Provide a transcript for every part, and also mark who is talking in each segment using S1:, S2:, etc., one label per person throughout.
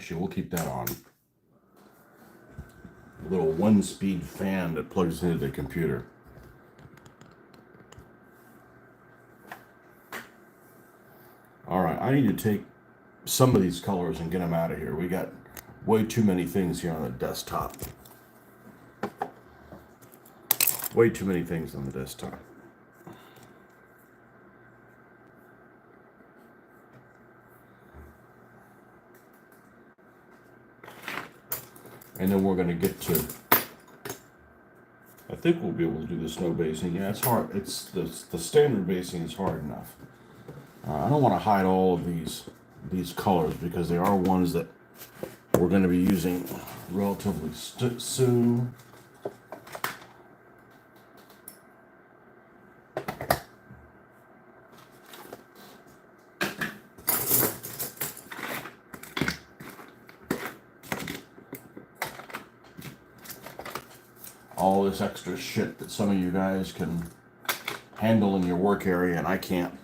S1: Actually, we'll keep that on. A little one-speed fan that plugs into the computer. All right, I need to take some of these colors and get them out of here. We got way too many things here on the desktop. Way too many things on the desktop. And then we're going to get to, I think we'll be able to do the snow basing. Yeah, it's hard. It's the standard basing is hard enough. I don't want to hide all of these colors because they are ones that we're going to be using relatively soon. All this extra shit that some of you guys can handle in your work area and I can't.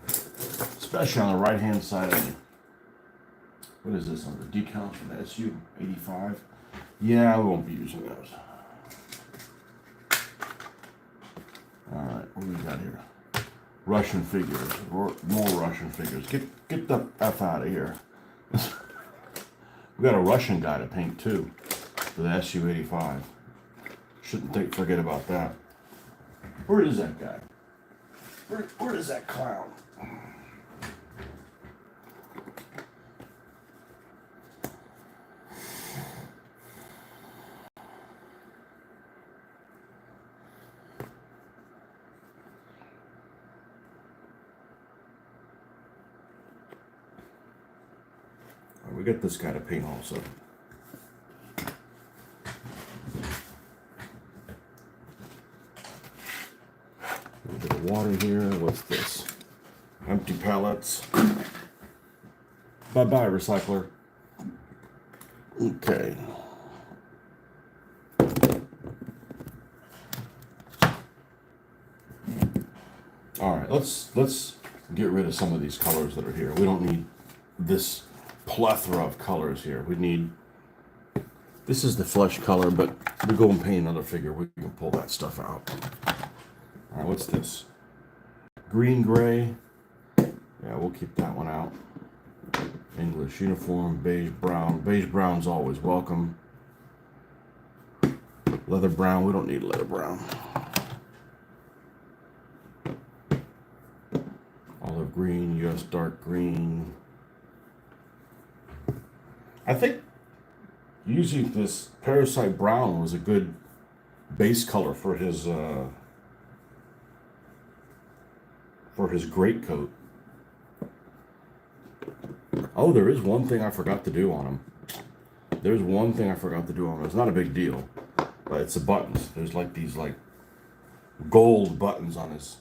S1: Especially on the right hand side of me. What is this on the decals from the SU-85? Yeah, we won't be using those. Alright, what do we got here? Russian figures. More Russian figures. Get the F out of here. We got a Russian guy to paint too. For the SU-85. Shouldn't forget about that. Where is that guy? Where is that clown? We got this guy to paint also. Water here. What's this? Empty pallets. Bye-bye, recycler. Okay. All right, let's get rid of some of these colors that are here. We don't need this plethora of colors here. We need, this is the flesh color, but we go and paint another figure. We can pull that stuff out. All right, what's this? Green, gray. Yeah, we'll keep that one out. English uniform, beige brown. Beige brown's always welcome. Leather brown, we don't need leather brown. Olive green, US dark green. I think using this Parasite brown was a good base color for his greatcoat. Oh, there is one thing I forgot to do on him. There's one thing I forgot to do on him. It's not a big deal, but it's the buttons. There's like these like gold buttons on his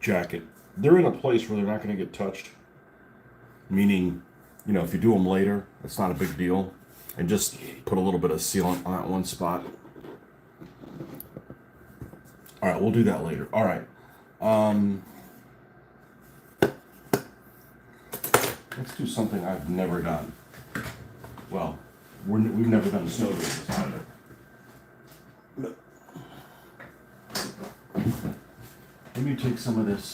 S1: jacket. They're in a place where they're not going to get touched. Meaning, you know, if you do them later, it's not a big deal. And just put a little bit of sealant on that one spot. All right, we'll do that later. All right. Let's do something I've never done. Well, we've never done snow bases either. Let me take some of this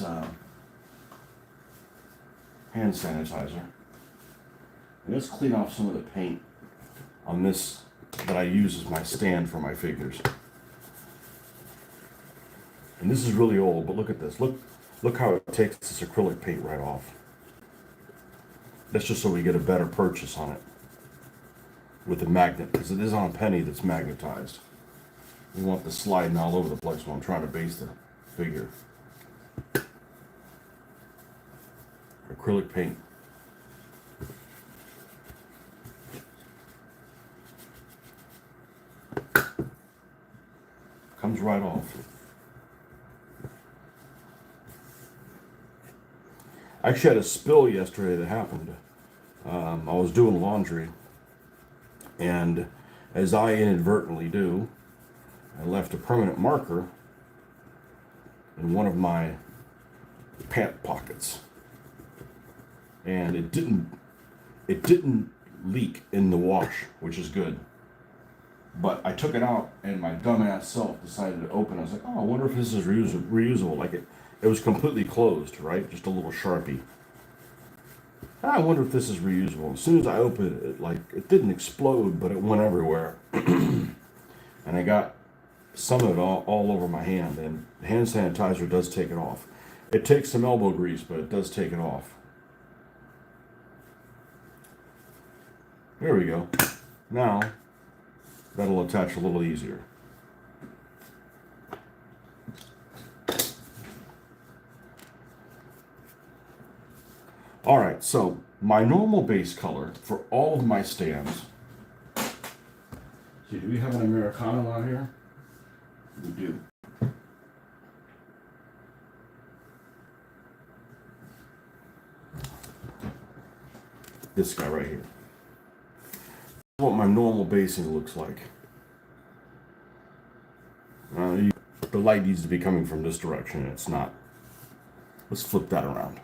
S1: hand sanitizer. And let's clean off some of the paint on this that I use as my stand for my figures. And this is really old, but look at this. Look how it takes this acrylic paint right off. That's just so we get a better purchase on it with the magnet, because it is on a penny that's magnetized. We want this sliding all over the place when I'm trying to base the figure. Acrylic paint. Comes right off. I actually had a spill yesterday that happened. I was doing laundry, and as I inadvertently do, I left a permanent marker in one of my pant pockets. and it didn't leak in the wash, which is good. But I took it out, and my dumbass self decided to open it. I was like, oh, I wonder if this is reusable. Like it was completely closed, right? Just a little Sharpie. I wonder if this is reusable. As soon as I opened it, like it didn't explode, but it went everywhere, and I got some of it all over my hand. And hand sanitizer does take it off. It takes some elbow grease, but it does take it off. There we go. Now that'll attach a little easier. All right, so my normal base color for all of my stands. See, do we have an Americano out here? We do. This guy right here. This is what my normal basing looks like. The light needs to be coming from this direction, and it's not. Let's flip that around.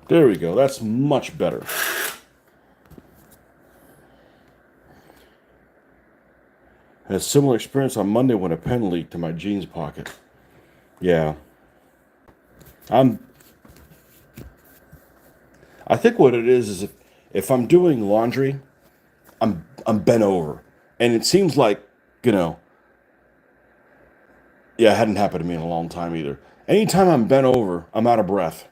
S1: There we go. That's much better. Had a similar experience on Monday when a pen leaked in my jeans pocket. Yeah. I think what it is if I'm doing laundry, I'm bent over. And it seems like, yeah, it hadn't happened to me in a long time either. Anytime I'm bent over, I'm out of breath.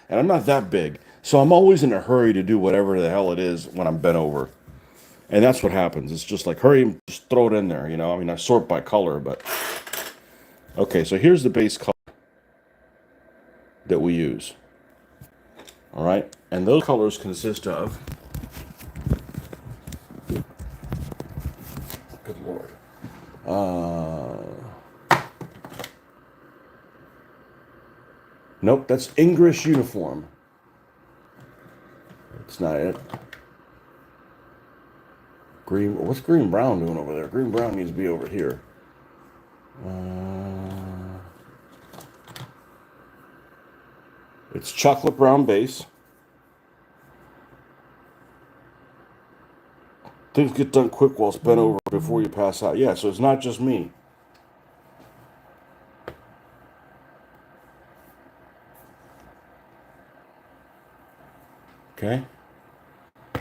S1: And I'm not that big. So I'm always in a hurry to do whatever the hell it is when I'm bent over. And that's what happens. It's just like, hurry, just throw it in there, I mean, I sort by color, but... Okay, so here's the base color that we use. All right? And those colors consist of... Good Lord. Nope, that's English uniform. That's not it. Green. What's green brown doing over there? Green brown needs to be over here. It's chocolate brown base. Things get done quick while it's bent over before you pass out. Yeah, so it's not just me. Okay.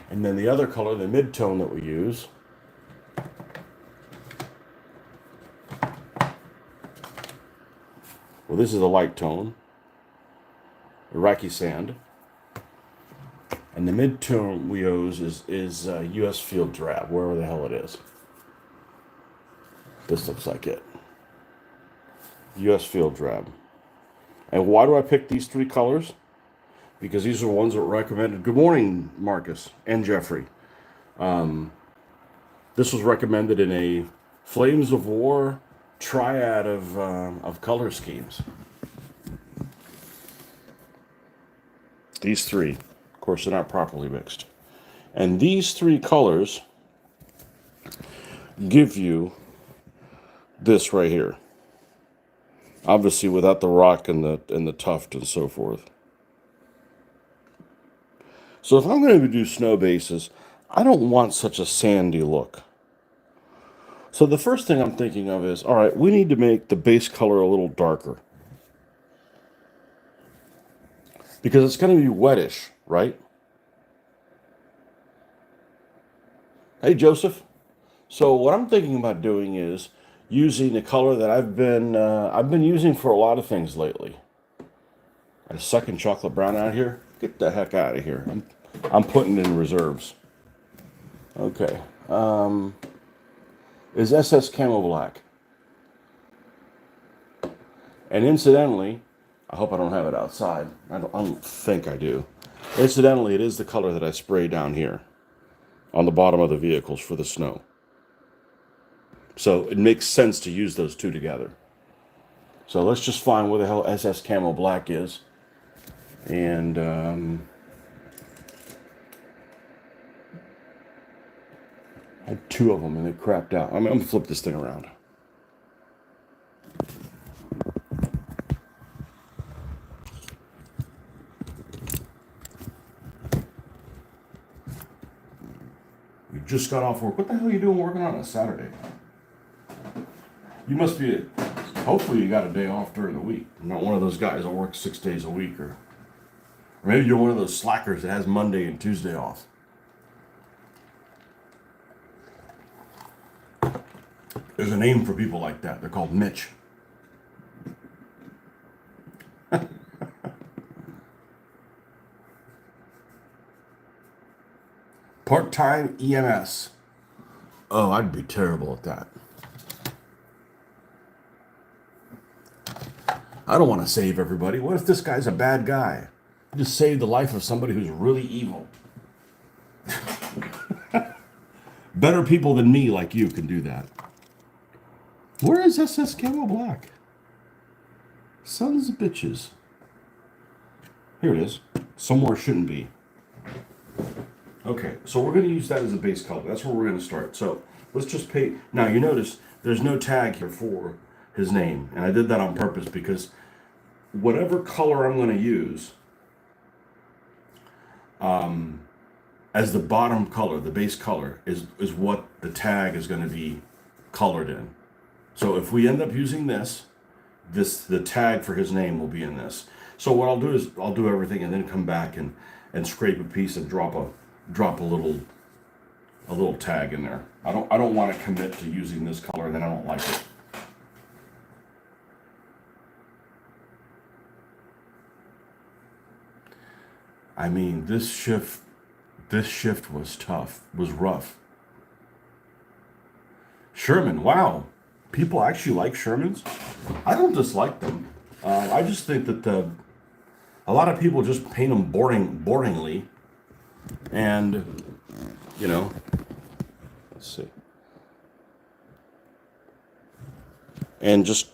S1: And then the other color, the mid-tone that we use, well, this is a light tone, Iraqi sand. And the mid-tone we use is U.S. Field Drab, wherever the hell it is. This looks like it. U.S. Field Drab. And why do I pick these three colors? Because these are the ones that were recommended. Good morning, Marcus and Jeffrey. This was recommended in a Flames of War triad of color schemes. These three. Of course, they're not properly mixed. And these three colors give you this right here. Obviously, without the rock and the tuft and so forth. So if I'm going to do snow bases, I don't want such a sandy look. So the first thing I'm thinking of is, all right, we need to make the base color a little darker. Because it's going to be wettish, right? Hey, Joseph. So what I'm thinking about doing is using the color that I've been using for a lot of things lately. A second chocolate brown out here. Get the heck out of here. I'm putting in reserves. Okay. Is SS Camo Black. And incidentally, I hope I don't have it outside. I don't think I do. Incidentally, it is the color that I spray down here on the bottom of the vehicles for the snow. So it makes sense to use those two together. So let's just find where the hell SS Camo Black is. And I had two of them and they crapped out. I'm going to flip this thing around. just got off work. What the hell are you doing working on a Saturday? You must be, hopefully you got a day off during the week. You're not one of those guys that work 6 days a week, or maybe you're one of those slackers that has Monday and Tuesday off. There's a name for people like that. They're called Mitch. Part-time EMS. Oh, I'd be terrible at that. I don't want to save everybody. What if this guy's a bad guy? Just save the life of somebody who's really evil. Better people than me like you can do that. Where is SS Camo Black? Sons of bitches. Here it is. Somewhere shouldn't be. Okay, so we're going to use that as a base color. That's where we're going to start. So let's just paint. Now you notice there's no tag here for his name. And I did that on purpose because whatever color I'm going to use as the bottom color, the base color, is what the tag is going to be colored in. So if we end up using this, the tag for his name will be in this. So what I'll do is I'll do everything and then come back and scrape a piece and drop a little tag in there. I don't want to commit to using this color and then I don't like it. I mean, this shift was tough, was rough. Sherman, wow. People actually like Shermans. I don't dislike them. I just think that a lot of people just paint them boringly. And, you know, let's see. And just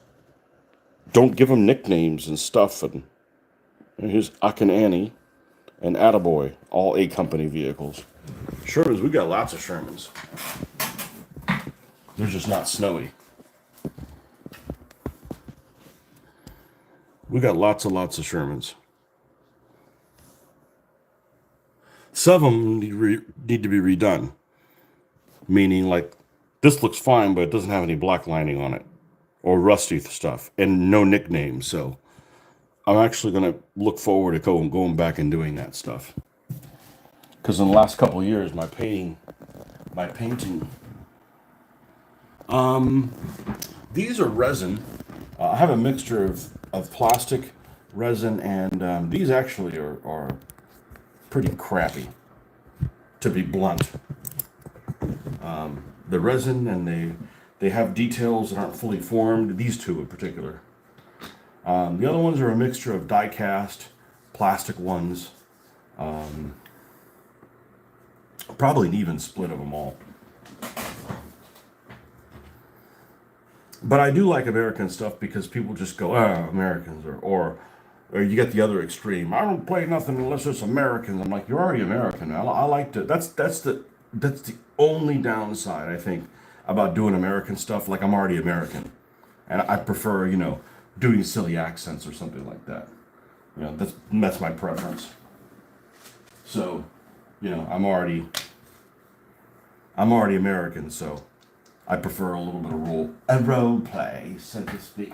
S1: don't give them nicknames and stuff. And here's Akinani and Attaboy, all A Company vehicles. Shermans, we got lots of Shermans. They're just not snowy. We got lots of Shermans. Some of them need to be redone. Meaning, like, this looks fine, but it doesn't have any black lining on it. Or rusty stuff. And no nicknames, so I'm actually going to look forward to going back and doing that stuff. Because in the last couple of years, my painting, these are resin. I have a mixture of plastic, resin, and these actually are pretty crappy, to be blunt. The resin, and they have details that aren't fully formed. These two in particular. The other ones are a mixture of die-cast, plastic ones. Probably an even split of them all. But I do like American stuff because people just go, Americans, or you get the other extreme. I don't play nothing unless it's Americans. I'm like, you're already American. I like to. That's the only downside I think about doing American stuff. Like, I'm already American, and I prefer, doing silly accents or something like that. That's my preference. So, I'm already American, so I prefer a little bit of role play, so to speak.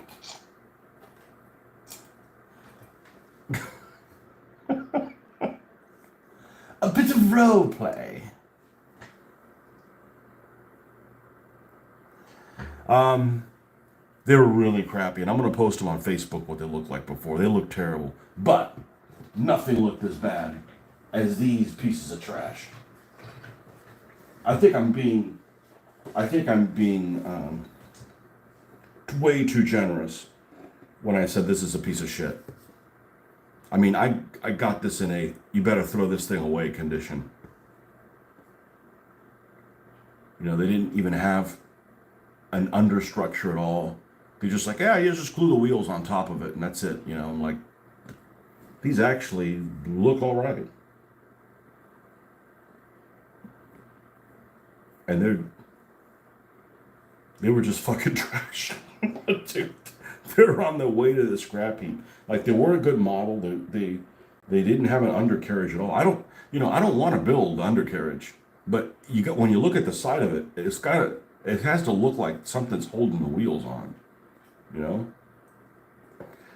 S1: A bit of role play. They were really crappy, and I'm going to post them on Facebook what they looked like before. They looked terrible, but nothing looked as bad as these pieces of trash. I think I'm being way too generous when I said this is a piece of shit. I mean, I got this in a you better throw this thing away condition. They didn't even have an understructure at all. They're just like, you just glue the wheels on top of it and that's it. I'm like, these actually look all right. And they were just fucking trash. Dude, they're on their way to the scrap heap. Like, they weren't a good model. They didn't have an undercarriage at all. I don't want to build undercarriage. But you got when you look at the side of it, it has to look like something's holding the wheels on. You know,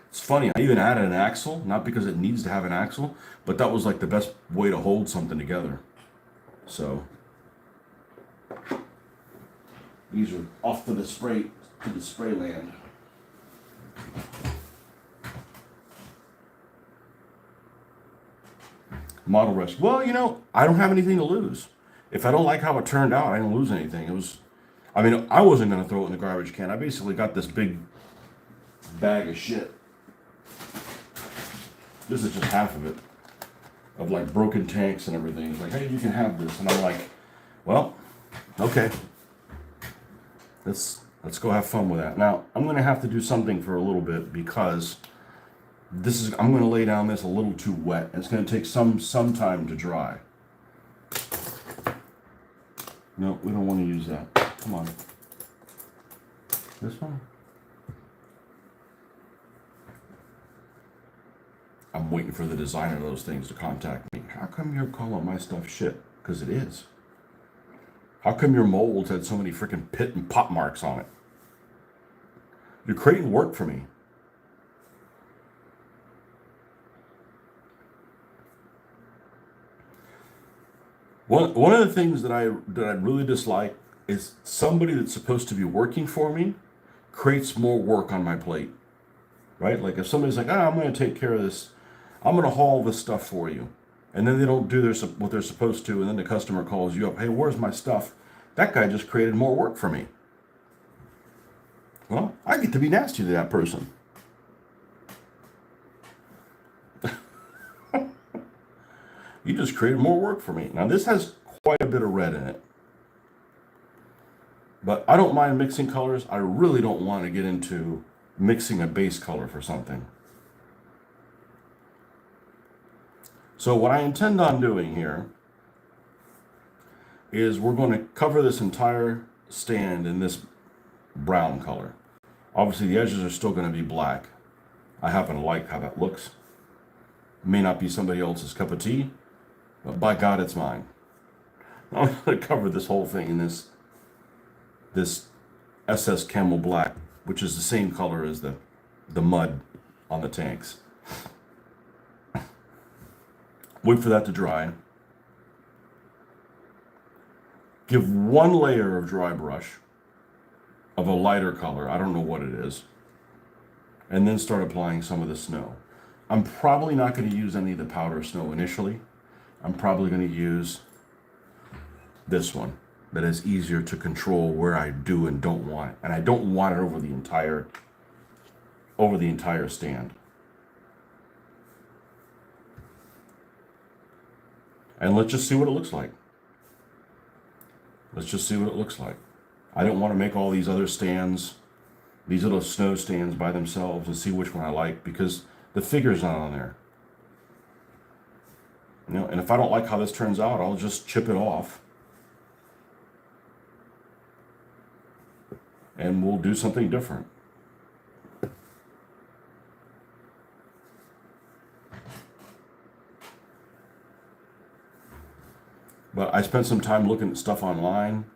S1: it's funny. I even added an axle, not because it needs to have an axle, but that was like the best way to hold something together. So these are off to the spray land. Model rest. Well, I don't have anything to lose. If I don't like how it turned out, I don't lose anything. I mean, I wasn't going to throw it in the garbage can. I basically got this big bag of shit. This is just half of it, of like broken tanks and everything. It's like, hey, you can have this. And I'm like, well, okay. Let's go have fun with that. Now, I'm going to have to do something for a little bit because I'm going to lay down this a little too wet. It's going to take some time to dry. No, we don't want to use that. Come on. This one? I'm waiting for the designer of those things to contact me. How come you're calling my stuff shit? Because it is. How come your molds had so many freaking pit and pop marks on it? You're creating work for me. One of the things that I really dislike is somebody that's supposed to be working for me creates more work on my plate, right? Like if somebody's like, I'm going to take care of this, I'm going to haul this stuff for you, and then they don't do what they're supposed to, and then the customer calls you up, hey, where's my stuff? That guy just created more work for me. Well, I get to be nasty to that person. You just created more work for me. Now this has quite a bit of red in it. But I don't mind mixing colors. I really don't want to get into mixing a base color for something. So what I intend on doing here is we're going to cover this entire stand in this brown color. Obviously the edges are still going to be black. I happen to like how that looks. It may not be somebody else's cup of tea, but by God, it's mine. I'm going to cover this whole thing in this SS Camel Black, which is the same color as the mud on the tanks. Wait for that to dry. Give one layer of dry brush of a lighter color. I don't know what it is. And then start applying some of the snow. I'm probably not going to use any of the powder snow initially. I'm probably going to use this one that is easier to control where I do and don't want it. And I don't want it over the entire stand. And let's just see what it looks like. Let's just see what it looks like. I don't want to make all these other stands, these little snow stands by themselves and see which one I like because the figure's not on there. And if I don't like how this turns out, I'll just chip it off. And we'll do something different. But I spent some time looking at stuff online.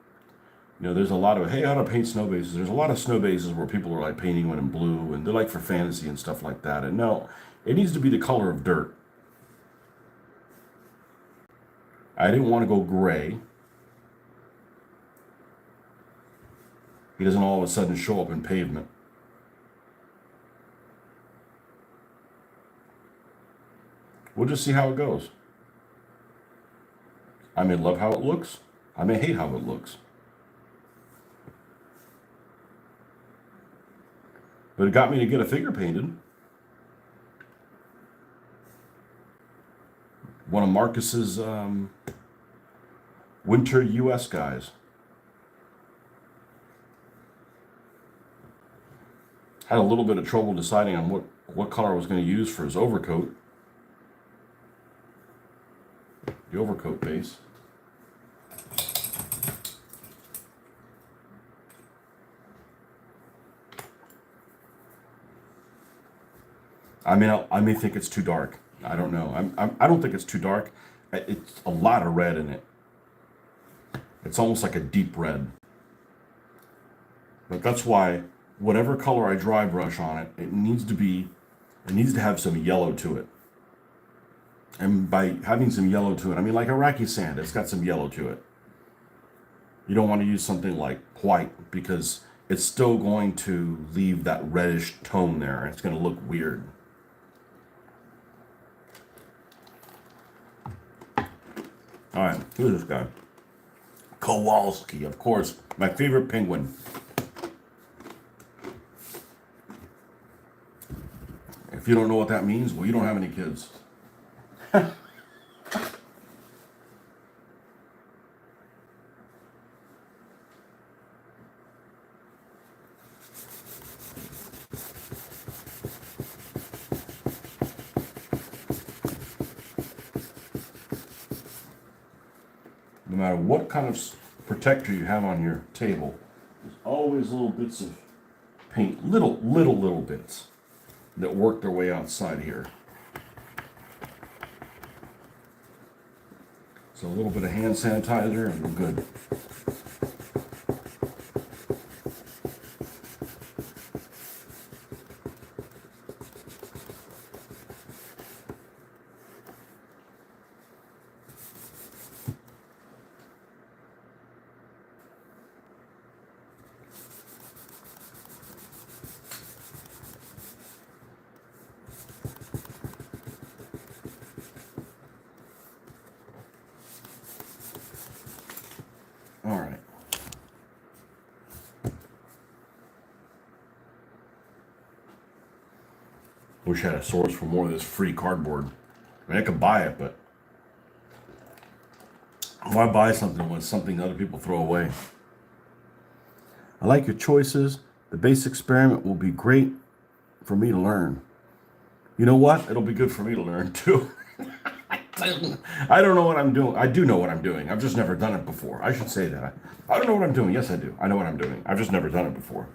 S1: There's a lot of, hey, how to paint snow bases. There's a lot of snow bases where people are like painting one in blue, and they're like for fantasy and stuff like that. And no, it needs to be the color of dirt. I didn't want to go gray. He doesn't all of a sudden show up in pavement. We'll just see how it goes. I may love how it looks. I may hate how it looks. But it got me to get a figure painted. One of Marcus's winter US guys. Had a little bit of trouble deciding on what color I was going to use for his overcoat. The overcoat base. I mean, I may think it's too dark. I don't know. I don't think it's too dark. It's a lot of red in it. It's almost like a deep red. But that's why whatever color I dry brush on it, it needs to have some yellow to it. And by having some yellow to it, I mean like Iraqi sand, it's got some yellow to it. You don't want to use something like white because it's still going to leave that reddish tone there. It's going to look weird. All right, who's this guy? Kowalski, of course, my favorite penguin. If you don't know what that means, well, you don't have any kids. No matter what kind of protector you have on your table, there's always little bits of paint, little bits that work their way outside here. So a little bit of hand sanitizer and we're good. All right. Wish I had a source for more of this free cardboard. I mean, I could buy it, but why buy something when it's something other people throw away? I like your choices. The base experiment will be great for me to learn. You know what? It'll be good for me to learn too. I don't know what I'm doing. I do know what I'm doing. I've just never done it before. I should say that. I don't know what I'm doing. Yes, I do. I know what I'm doing. I've just never done it before.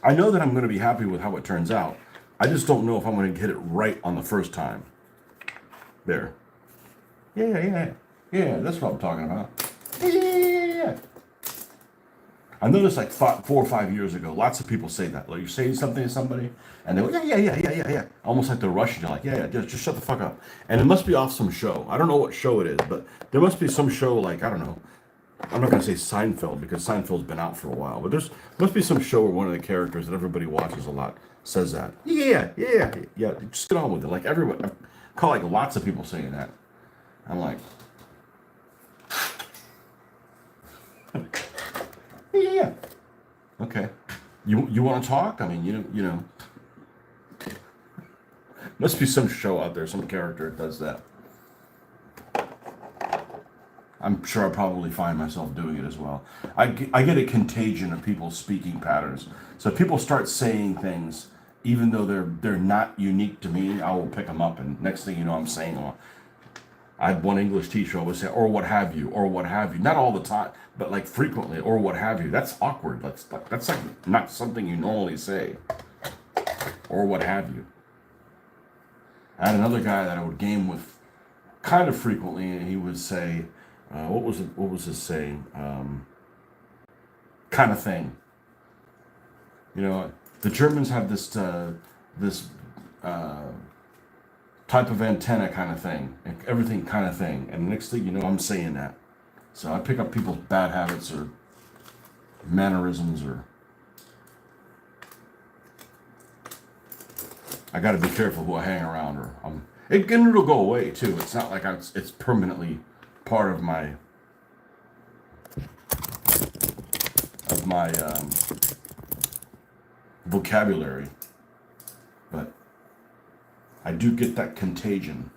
S1: I know that I'm going to be happy with how it turns out. I just don't know if I'm going to get it right on the first time. There. Yeah, that's what I'm talking about. Yeah. I noticed like 4 or 5 years ago, lots of people say that. Like you're saying something to somebody, and they go, yeah. Almost like they're rushing. You're like, yeah, just shut the fuck up. And it must be off some show. I don't know what show it is, but there must be some show like, I don't know. I'm not going to say Seinfeld because Seinfeld's been out for a while, but there's must be some show where one of the characters that everybody watches a lot says that. Yeah. Just get on with it. Like everybody, I call like lots of people saying that. I'm like, yeah. Okay. You want to talk? I mean, you know. Must be some show out there, some character that does that. I'm sure I probably find myself doing it as well. I get a contagion of people's speaking patterns. So if people start saying things, even though they're not unique to me, I will pick them up, and next thing you know, I'm saying them. I had one English teacher always say, or what have you. Not all the time, but like frequently, or what have you. That's awkward. That's like not something you normally say. Or what have you. I had another guy that I would game with kind of frequently, and he would say, what was his saying? Kind of thing. You know, the Germans have this type of antenna kind of thing, everything kind of thing. And next thing you know, I'm saying that. So I pick up people's bad habits or mannerisms, or I got to be careful who I hang around, or it'll go away too. It's not like it's permanently part of my vocabulary, but I do get that contagion.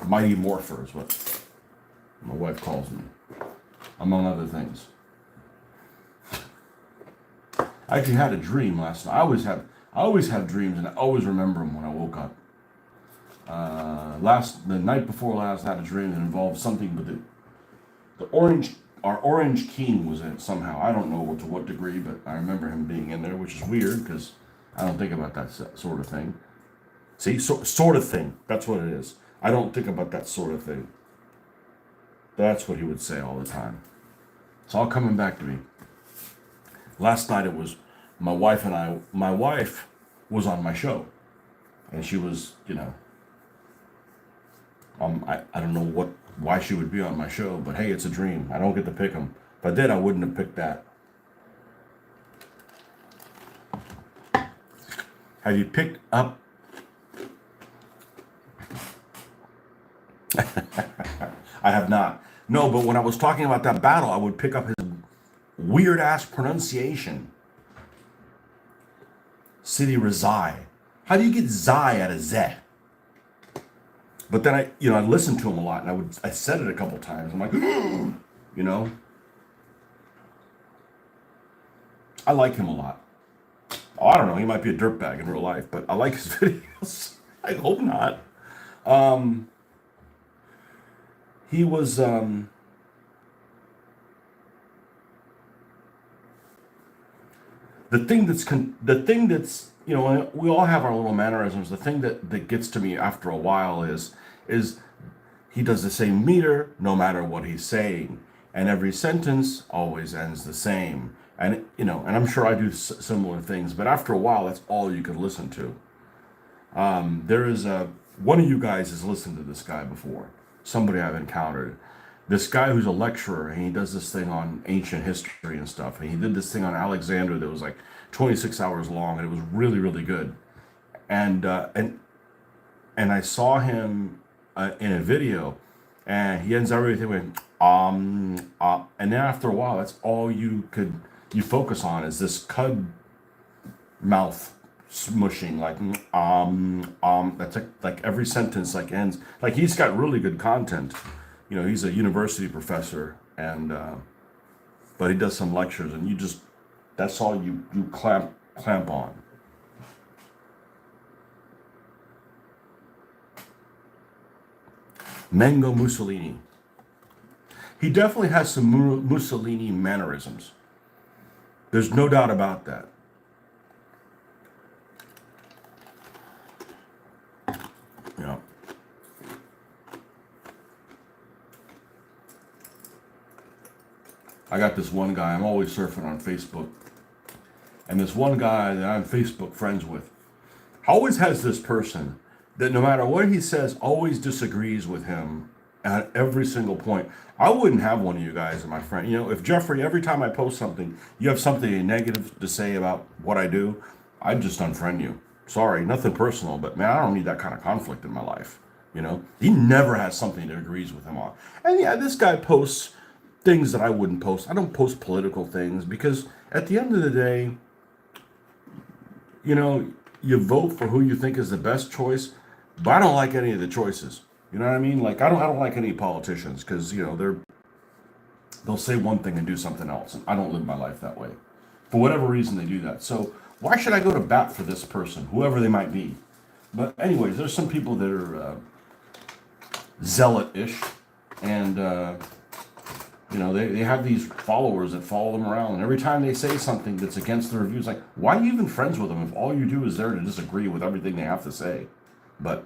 S1: Mighty morpher is what my wife calls me, among other things. I actually had a dream last night. I always have dreams, and I always remember them when I woke up. The night before last, I had a dream that involved something with the orange. Our orange king was in it somehow. I don't know to what degree, but I remember him being in there, which is weird because I don't think about that sort of thing. See, sort of thing. That's what it is. I don't think about that sort of thing. That's what he would say all the time. It's all coming back to me. Last night it was my wife and I. My wife was on my show, and she was, I don't know why she would be on my show, but hey, it's a dream. I don't get to pick them. If I did, I wouldn't have picked that. Have you picked up? I have not. No, but when I was talking about that battle, I would pick up his weird ass pronunciation. City Rezai. How do you get Zai out of Z? But then I listened to him a lot, and I said it a couple times. I'm like, I like him a lot. Oh, I don't know. He might be a dirtbag in real life, but I like his videos. I hope not. He was. The thing that's we all have our little mannerisms. The thing that gets to me after a while is he does the same meter no matter what he's saying, and every sentence always ends the same. And and I'm sure I do similar things, but after a while, that's all you can listen to. There is one of you guys has listened to this guy before. Somebody I've encountered. This guy who's a lecturer, and he does this thing on ancient history and stuff. And he did this thing on Alexander that was like 26 hours long, and it was really, really good. And I saw him in a video, and he ends everything with and then after a while, that's all you focus on is this cud mouth smushing, like that's like every sentence like ends like he's got really good content. He's a university professor, and but he does some lectures, and that's all you clamp on. Mango Mussolini. He definitely has some Mussolini mannerisms. There's no doubt about that. Yeah. I got this one guy, I'm always surfing on Facebook. And this one guy that I'm Facebook friends with always has this person that no matter what he says, always disagrees with him at every single point. I wouldn't have one of you guys as my friend. If Jeffrey, every time I post something, you have something negative to say about what I do, I'd just unfriend you. Sorry, nothing personal, but man, I don't need that kind of conflict in my life. He never has something that agrees with him on. And yeah, this guy posts things that I wouldn't post. I don't post political things because at the end of the day, you vote for who you think is the best choice, but I don't like any of the choices. You know what I mean? Like I don't like any politicians because they'll say one thing and do something else, and I don't live my life that way. For whatever reason, they do that. So why should I go to bat for this person, whoever they might be? But anyways, there's some people that are zealot-ish, and they have these followers that follow them around, and every time they say something that's against their views, like, why are you even friends with them if all you do is there to disagree with everything they have to say? But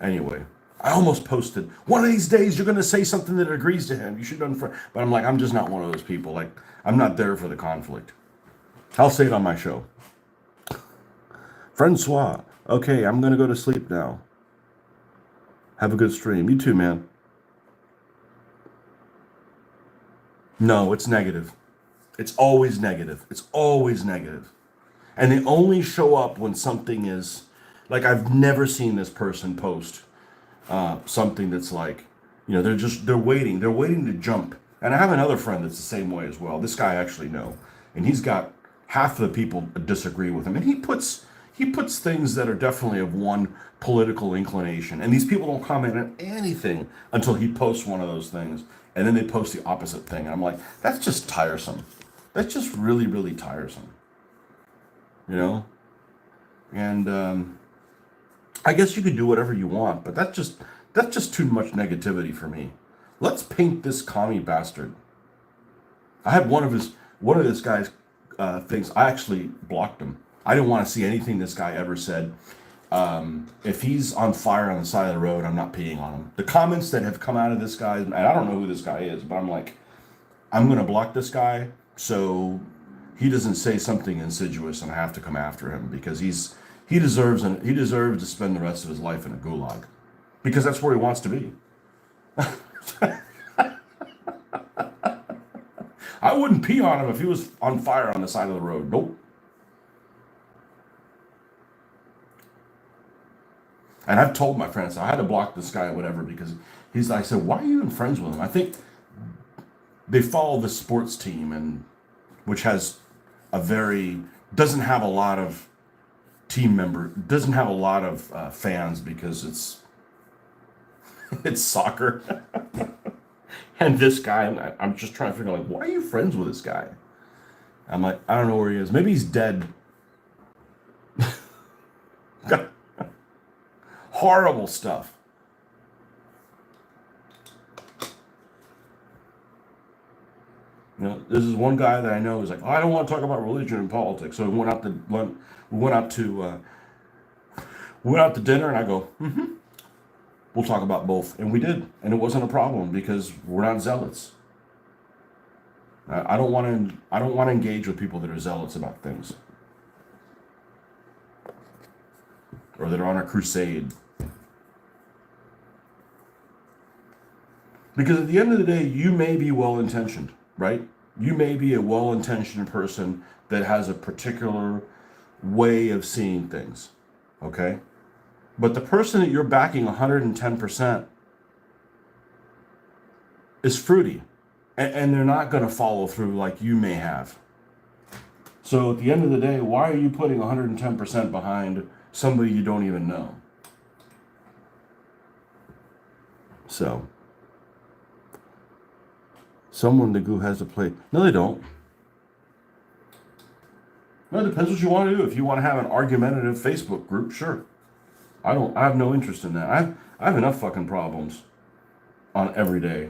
S1: anyway, I almost posted, one of these days you're going to say something that agrees to him. You should unfriend. But I'm like, I'm just not one of those people. Like, I'm not there for the conflict. I'll say it on my show. Francois, okay, I'm going to go to sleep now. Have a good stream. You too, man. No, it's negative. It's always negative. It's always negative. And they only show up when something is, like, I've never seen this person post something that's like, they're waiting to jump. And I have another friend that's the same way as well. This guy I actually know. And he's got half of the people disagree with him. And he puts things that are definitely of one political inclination. And these people don't comment on anything until he posts one of those things. And then they post the opposite thing. And I'm like, that's just tiresome. That's just really, really tiresome. And I guess you could do whatever you want, but that's just too much negativity for me. Let's paint this commie bastard. I had one of this guy's things. I actually blocked him. I didn't want to see anything this guy ever said. If he's on fire on the side of the road, I'm not peeing on him. The comments that have come out of this guy, and I don't know who this guy is, but I'm like, I'm gonna block this guy so he doesn't say something insidious and I have to come after him because he deserves to spend the rest of his life in a gulag because that's where he wants to be. I wouldn't pee on him if he was on fire on the side of the road. Nope. And I've told my friends I had to block this guy or whatever because I said, why are you even friends with him? I think they follow the sports team and which has doesn't have a lot of doesn't have a lot of fans because it's soccer. And this guy, I'm just trying to figure out, like, why are you friends with this guy? I'm like, I don't know where he is. Maybe he's dead. Horrible stuff. You know, this is one guy that I know is like, oh, I don't want to talk about religion and politics. So we went out to dinner, and I go, we'll talk about both, and we did, and it wasn't a problem because we're not zealots. I don't want to engage with people that are zealots about things, or that are on a crusade. Because at the end of the day, you may be well-intentioned, right? You may be a well-intentioned person that has a particular way of seeing things, okay? But the person that you're backing 110% is fruity, and they're not going to follow through like you may have. So at the end of the day, why are you putting 110% behind somebody you don't even know? So, someone the goo has to play. No, they don't. No, it depends what you want to do. If you want to have an argumentative Facebook group, sure. I have no interest in that. I have enough fucking problems on every day.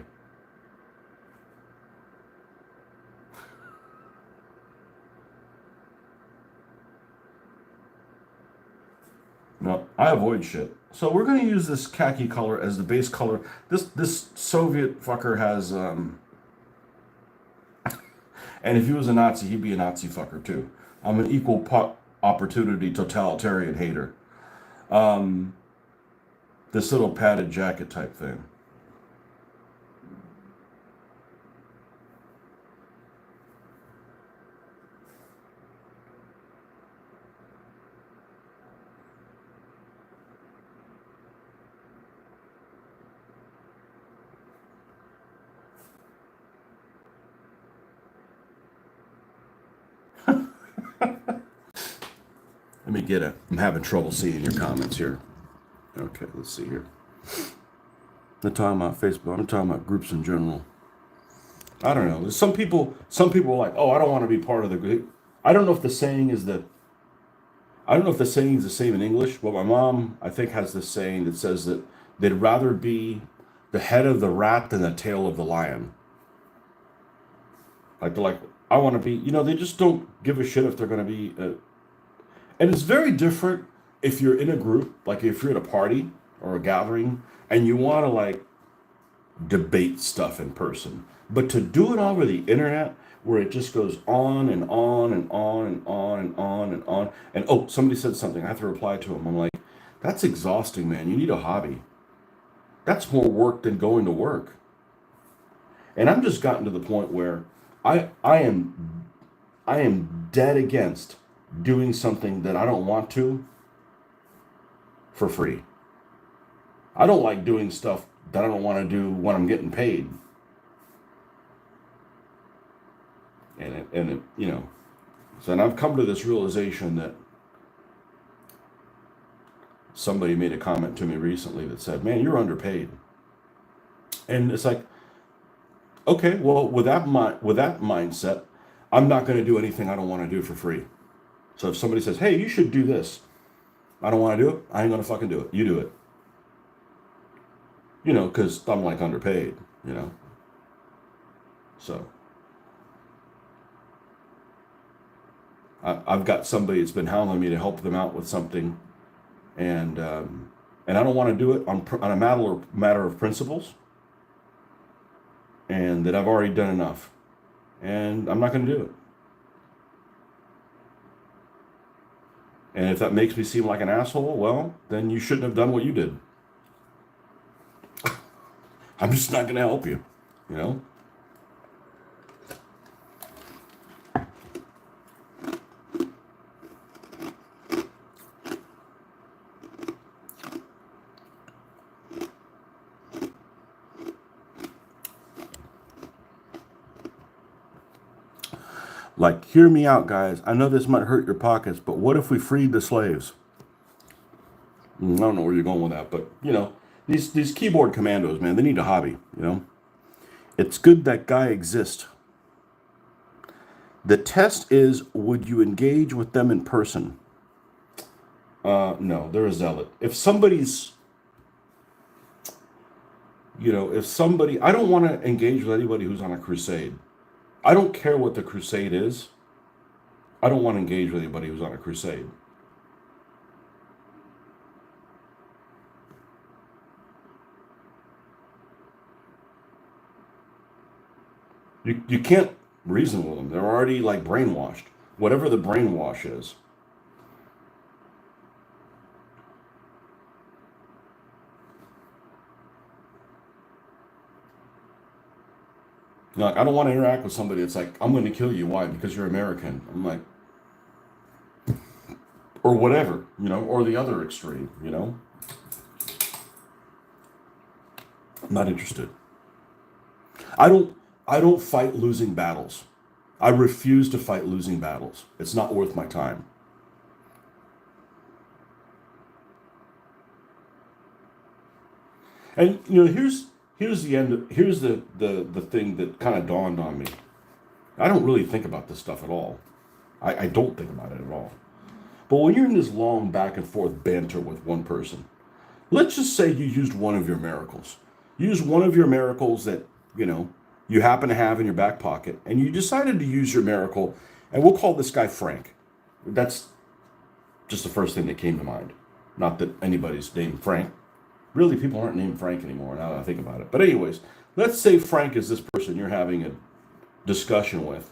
S1: No, I avoid shit. So we're going to use this khaki color as the base color. This Soviet fucker has and if he was a Nazi, he'd be a Nazi fucker too. I'm an equal opportunity totalitarian hater. This little padded jacket type thing. Let me get it. I'm having trouble seeing your comments here. Okay, let's see here. I'm talking about Facebook. I'm talking about groups in general. I don't know. Some people are like, oh, I don't want to be part of the group. I don't know if the saying is the same in English, but my mom, I think, has this saying that says that they'd rather be the head of the rat than the tail of the lion. Like they're like, I want to be. They just don't give a shit if they're going to be. And it's very different if you're in a group, like if you're at a party or a gathering, and you want to like debate stuff in person. But to do it over the internet, where it just goes on and on and on and on and on and on, and oh, somebody said something, I have to reply to them. I'm like, that's exhausting, man. You need a hobby. That's more work than going to work. And I'm just gotten to the point where I am dead against doing something that I don't want to for free. I don't like doing stuff that I don't want to do when I'm getting paid. And so I've come to this realization that somebody made a comment to me recently that said, man, you're underpaid. And it's like, okay, well, with that mindset, I'm not going to do anything I don't want to do for free. So if somebody says, hey, you should do this, I don't want to do it, I ain't going to fucking do it. You do it. Because I'm like underpaid, So I've got somebody that's been hounding me to help them out with something, and I don't want to do it on a matter of principles, and that I've already done enough, and I'm not going to do it. And if that makes me seem like an asshole, well, then you shouldn't have done what you did. I'm just not going to help you, you know? Like, hear me out, guys. I know this might hurt your pockets, but what if we freed the slaves? I don't know where you're going with that, but, you know, these keyboard commandos, man, they need a hobby, you know? It's good that guy exists. The test is, would you engage with them in person? No, they're a zealot. If somebody's, you know, I don't want to engage with anybody who's on a crusade. I don't care what the crusade is. I don't want to engage with anybody who's on a crusade. You can't reason with them. They're already like brainwashed. Whatever the brainwash is. Like, I don't want to interact with somebody that's like, I'm going to kill you. Why? Because you're American. I'm like, or whatever, you know, or the other extreme, you know. I'm not interested. I don't fight losing battles. I refuse to fight losing battles. It's not worth my time. And you know, here's the end. Here's the thing that kind of dawned on me. I don't really think about this stuff at all. I don't think about it at all. But when you're in this long back and forth banter with one person, let's just say you used one of your miracles. Use one of your miracles that, you know, you happen to have in your back pocket, and you decided to use your miracle, and we'll call this guy Frank. That's just the first thing that came to mind. Not that anybody's named Frank. Really, people aren't named Frank anymore now that I think about it. But anyways, let's say Frank is this person you're having a discussion with,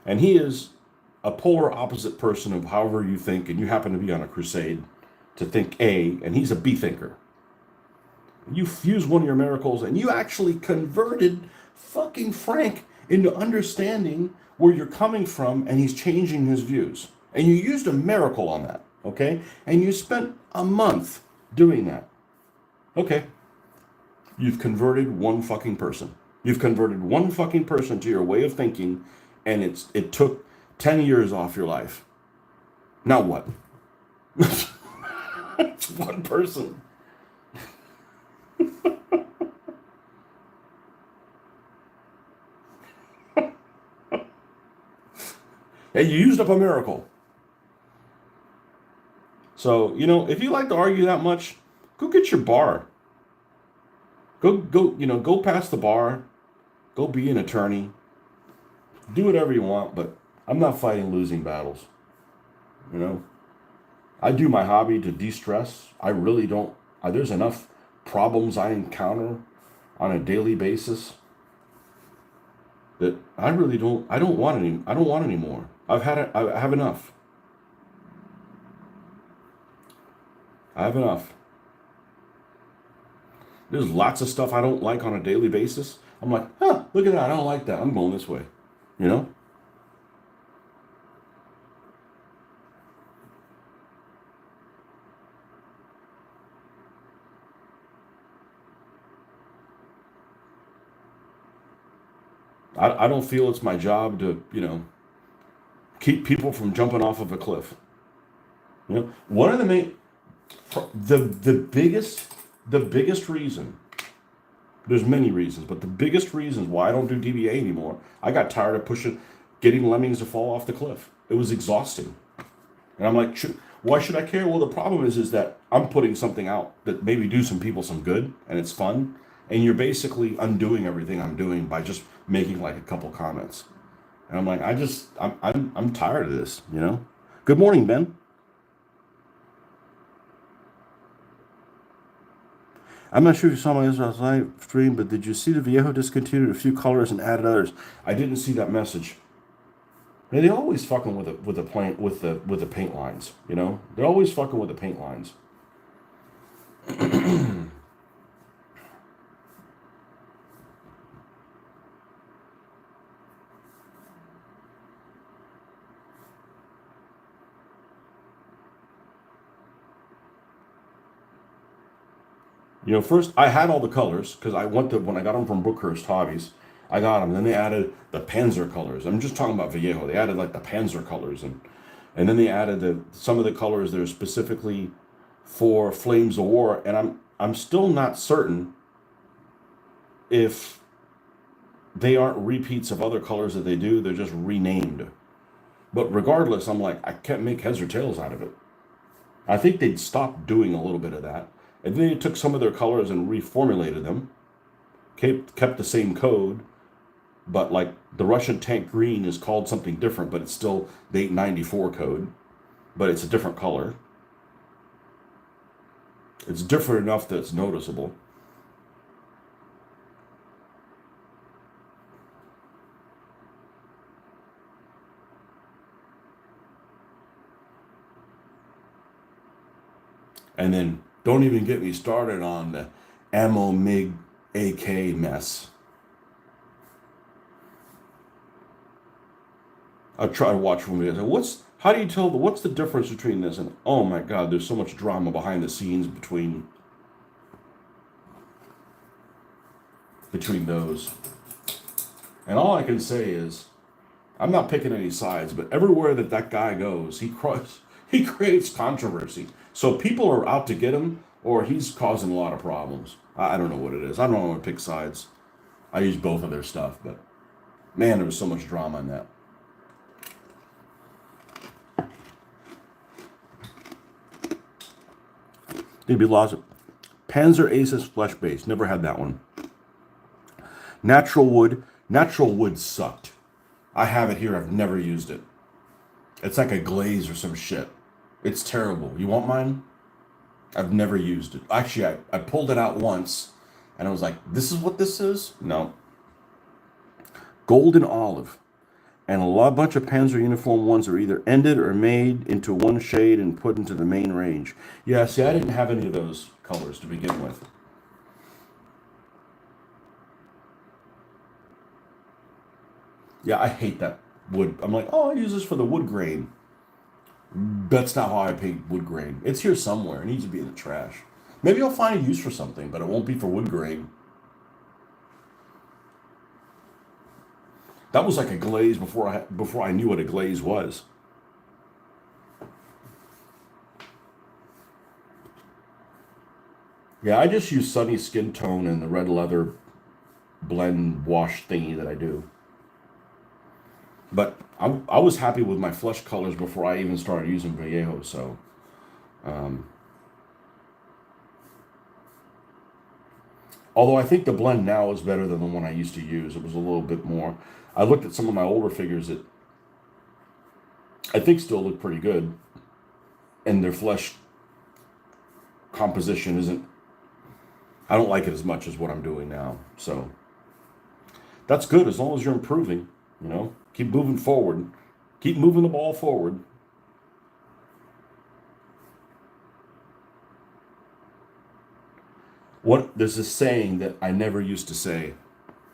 S1: and he is a polar opposite person of however you think, and you happen to be on a crusade to think A, and he's a B thinker. You fuse one of your miracles, and you actually converted fucking Frank into understanding where you're coming from, and he's changing his views. And you used a miracle on that, okay? And you spent a month doing that. Okay. You've converted one fucking person. You've converted one fucking person to your way of thinking, and it took 10 years off your life. Now what? It's one person. And you used up a miracle. So, you know, if you like to argue that much, go get your bar. Go past the bar. Go be an attorney. Do whatever you want, but I'm not fighting losing battles. You know, I do my hobby to de-stress. I really don't. There's enough problems I encounter on a daily basis that I really don't. I don't want any. I don't want any more. I've had it. I have enough. I have enough. There's lots of stuff I don't like on a daily basis. I'm like, look at that. I don't like that. I'm going this way. You know? I don't feel it's my job to, you know, keep people from jumping off of a cliff. You know, one of the main, the biggest reason, there's many reasons, but the biggest reasons why I don't do DBA anymore, I got tired of getting lemmings to fall off the cliff. It was exhausting. And I'm like, why should I care? Well, the problem is that I'm putting something out that maybe do some people some good, and it's fun. And you're basically undoing everything I'm doing by just making like a couple comments. And I'm like, I'm tired of this, you know? Good morning, Ben. I'm not sure if you saw my Israel's live stream, but did you see the Viejo discontinued a few colors and added others? I didn't see that message. Man, they always fucking with the paint with the paint lines. You know, they're always fucking with the paint lines. You know, first I had all the colors because I went to when I got them from Brookhurst Hobbies. I got them. Then they added the Panzer colors. I'm just talking about Vallejo. They added like the Panzer colors and then they added some of the colors that are specifically for Flames of War. And I'm still not certain if they aren't repeats of other colors that they do. They're just renamed. But regardless, I'm like I can't make heads or tails out of it. I think they'd stopped doing a little bit of that. And then they took some of their colors and reformulated them, kept the same code, but like the Russian tank green is called something different, but it's still the 894 code, but it's a different color. It's different enough that it's noticeable. And then don't even get me started on the ammo MiG AK mess. I try to watch from videos. How do you tell what's the difference between this and oh my god, there's so much drama behind the scenes between those. And all I can say is I'm not picking any sides, but everywhere that guy goes, he creates controversy. So people are out to get him, or he's causing a lot of problems. I don't know what it is. I don't want to pick sides. I use both of their stuff, but man, there was so much drama in that. There'd be lots of Panzer Aces flesh base. Never had that one. Natural wood. Natural wood sucked. I have it here. I've never used it. It's like a glaze or some shit. It's terrible. You want mine? I've never used it. Actually, I pulled it out once, and I was like, this is what this is? No. Golden olive. And a bunch of Panzer uniform ones are either ended or made into one shade and put into the main range. Yeah, see, I didn't have any of those colors to begin with. Yeah, I hate that wood. I'm like, oh, I use this for the wood grain. That's not how I paint wood grain. It's here somewhere. It needs to be in the trash. Maybe I'll find a use for something, but it won't be for wood grain. That was like a glaze before I knew what a glaze was. Yeah, I just use Sunny Skin Tone and the red leather blend wash thingy that I do. But I was happy with my flesh colors before I even started using Vallejo, so although I think the blend now is better than the one I used to use. It was a little bit more. I looked at some of my older figures that I think still look pretty good, and their flesh composition isn't. I don't like it as much as what I'm doing now. So that's good as long as you're improving. You know, keep moving forward, keep moving the ball forward. There's a saying that I never used to say,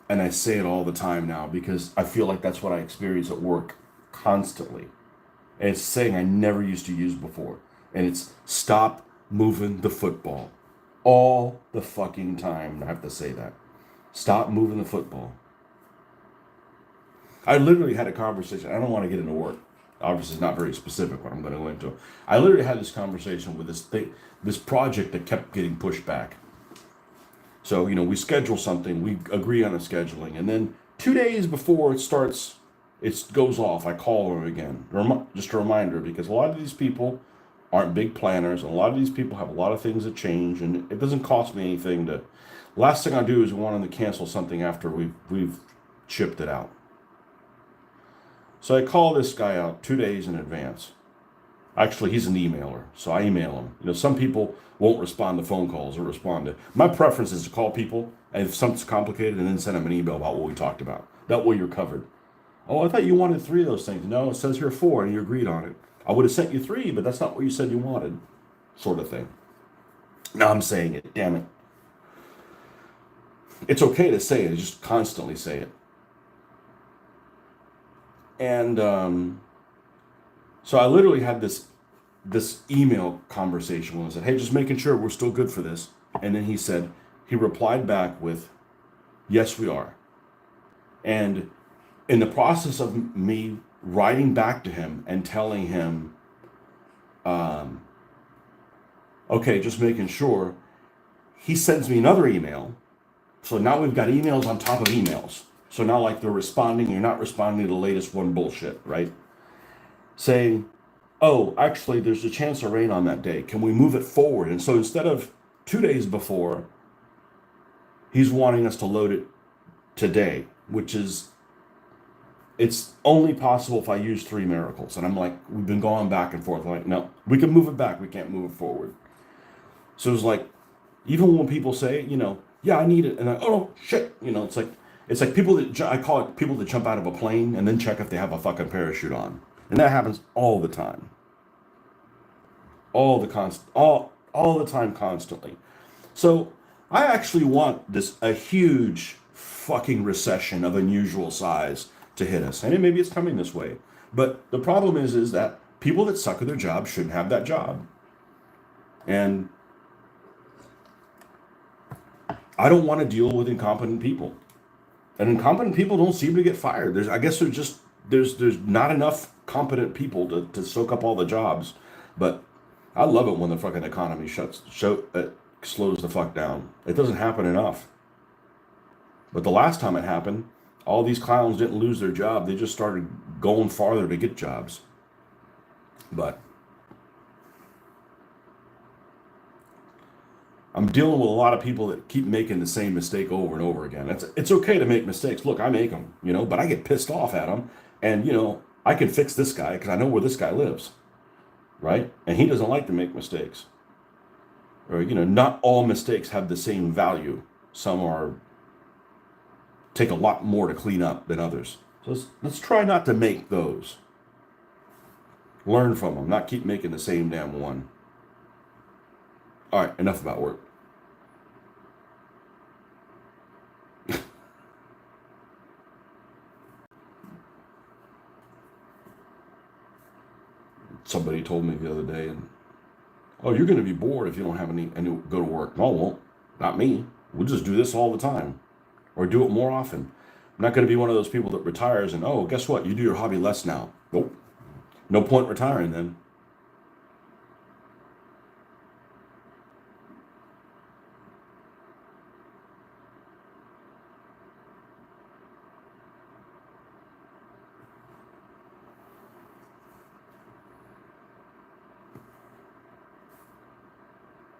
S1: and I say it all the time now because I feel like that's what I experience at work constantly. And it's a saying I never used to use before. And it's stop moving the football. All the fucking time. I have to say that. Stop moving the football. I literally had a conversation. I don't want to get into work. Obviously, it's not very specific what I'm going to go into. I literally had this conversation with this project that kept getting pushed back. So, you know, we schedule something, we agree on a scheduling, and then 2 days before it starts, it goes off. I call her again. Just a reminder, because a lot of these people aren't big planners, and a lot of these people have a lot of things that change, and it doesn't cost me anything to. Last thing I do is want them to cancel something after we've chipped it out. So I call this guy out 2 days in advance. Actually, he's an emailer, so I email him. You know, some people won't respond to phone calls or respond to. My preference is to call people, and if something's complicated, and then send them an email about what we talked about. That way you're covered. Oh, I thought you wanted 3 of those things. No, it says here 4, and you agreed on it. I would have sent you 3, but that's not what you said you wanted, sort of thing. Now I'm saying it. Damn it. It's okay to say it. Just constantly say it. And so I literally had this email conversation when I said, "Hey, just making sure we're still good for this." And then he replied back with, "Yes, we are." And in the process of me writing back to him and telling him, okay, just making sure, he sends me another email. So now we've got emails on top of emails. So now, like, they're responding, you're not responding to the latest one bullshit, right? Saying, oh, actually, there's a chance of rain on that day. Can we move it forward? And so instead of 2 days before, he's wanting us to load it today, which is, it's only possible if I use 3 miracles. And I'm like, we've been going back and forth. I'm like, no, we can move it back. We can't move it forward. So it's like, even when people say, you know, yeah, I need it. And I, oh, shit. You know, it's like people that, I call it people that jump out of a plane and then check if they have a fucking parachute on. And that happens all the time. All the time, constantly. So I actually want a huge fucking recession of unusual size to hit us, and maybe it's coming this way. But the problem is that people that suck at their job shouldn't have that job, and I don't want to deal with incompetent people. And incompetent people don't seem to get fired. There's not enough competent people to soak up all the jobs, but I love it when the fucking economy slows the fuck down. It doesn't happen enough. But the last time it happened, all these clowns didn't lose their job. They just started going farther to get jobs. But I'm dealing with a lot of people that keep making the same mistake over and over again. It's okay to make mistakes. Look, I make them, you know, but I get pissed off at them. And, you know, I can fix this guy because I know where this guy lives. Right? And he doesn't like to make mistakes. Or, you know, not all mistakes have the same value. Some take a lot more to clean up than others. So let's try not to make those. Learn from them, not keep making the same damn one. All right, enough about work. Somebody told me the other day, oh, you're going to be bored if you don't have any go to work. No, I won't. Not me. We'll just do this all the time, or do it more often. I'm not going to be one of those people that retires and, oh, guess what? You do your hobby less now. Nope. No point retiring then.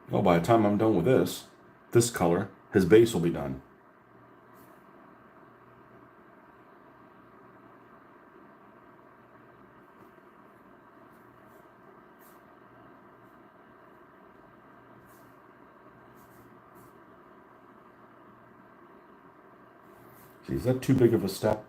S1: Well, by the time I'm done with this color, his base will be done. See, is that too big of a step?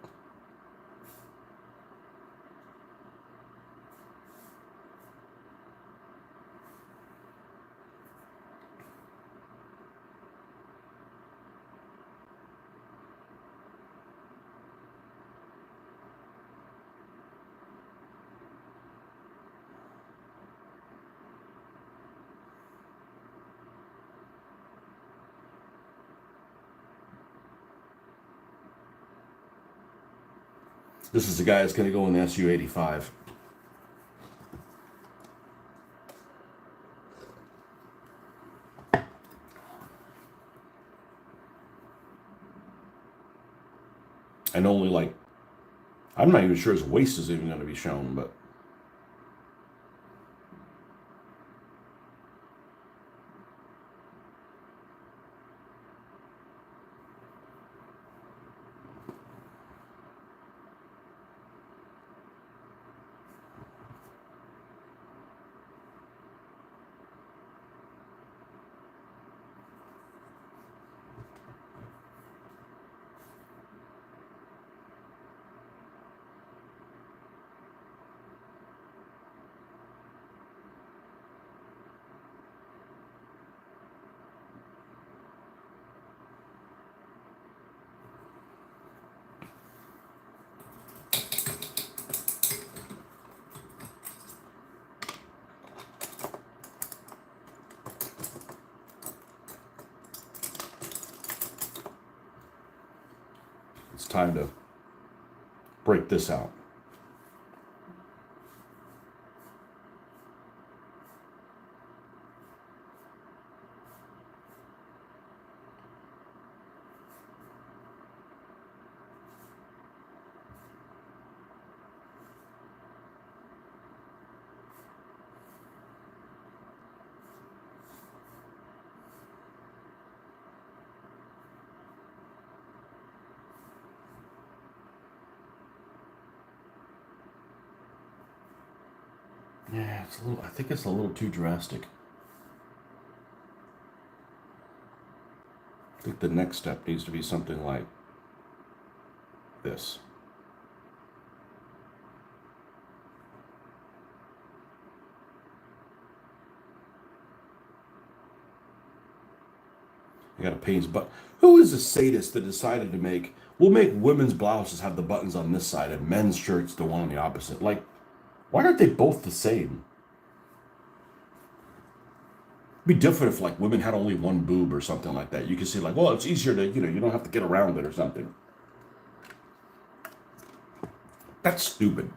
S1: This is the guy that's going to go in the SU-85. And only like, I'm not even sure his waist is even going to be shown, but it's time to break this out. Yeah, it's a little. I think it's a little too drastic. I think the next step needs to be something like this. I got to pay his but who is the sadist that decided to we'll make women's blouses have the buttons on this side and men's shirts the one on the opposite? Like, why aren't they both the same? It'd be different if like women had only one boob or something like that. You could see like, well, it's easier to, you don't have to get around it or something. That's stupid.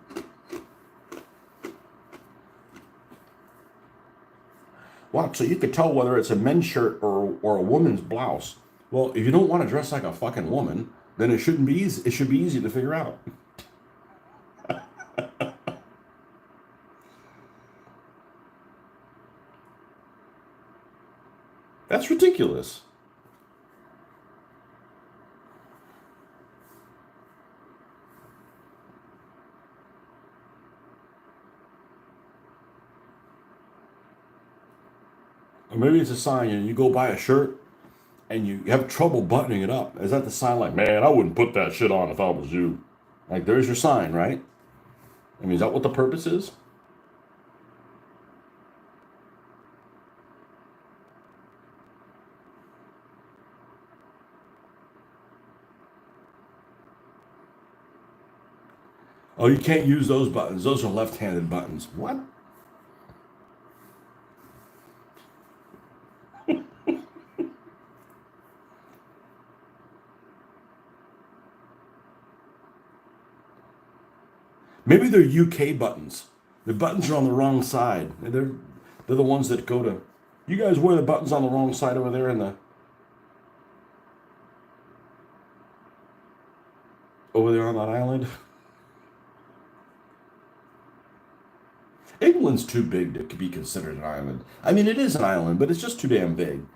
S1: Wow, so you could tell whether it's a men's shirt or a woman's blouse. Well, if you don't want to dress like a fucking woman, then it shouldn't be easy. It should be easy to figure out. That's ridiculous. Or maybe it's a sign, you go buy a shirt and you have trouble buttoning it up. Is that the sign like, man, I wouldn't put that shit on if I was you? Like, there's your sign, right? I mean, is that what the purpose is? Oh, you can't use those buttons. Those are left-handed buttons. What? Maybe they're UK buttons. The buttons are on the wrong side. They're the ones that go to. You guys wear the buttons on the wrong side over there in the over there on that island. England's too big to be considered an island. I mean, it is an island, but it's just too damn big.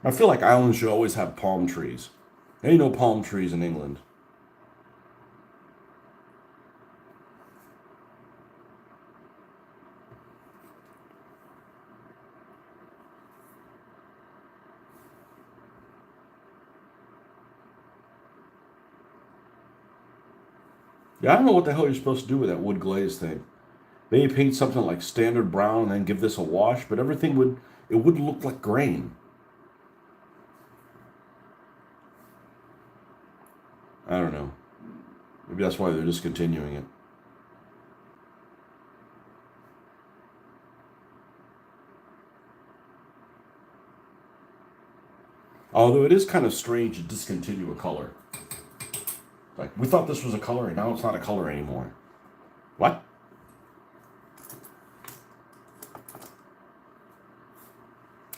S1: I feel like islands should always have palm trees. There ain't no palm trees in England. Yeah, I don't know what the hell you're supposed to do with that wood glaze thing. Maybe paint something like standard brown and then give this a wash, but everything would look like grain. I don't know. Maybe that's why they're discontinuing it. Although it is kind of strange to discontinue a color. Like, we thought this was a color and now it's not a color anymore. What?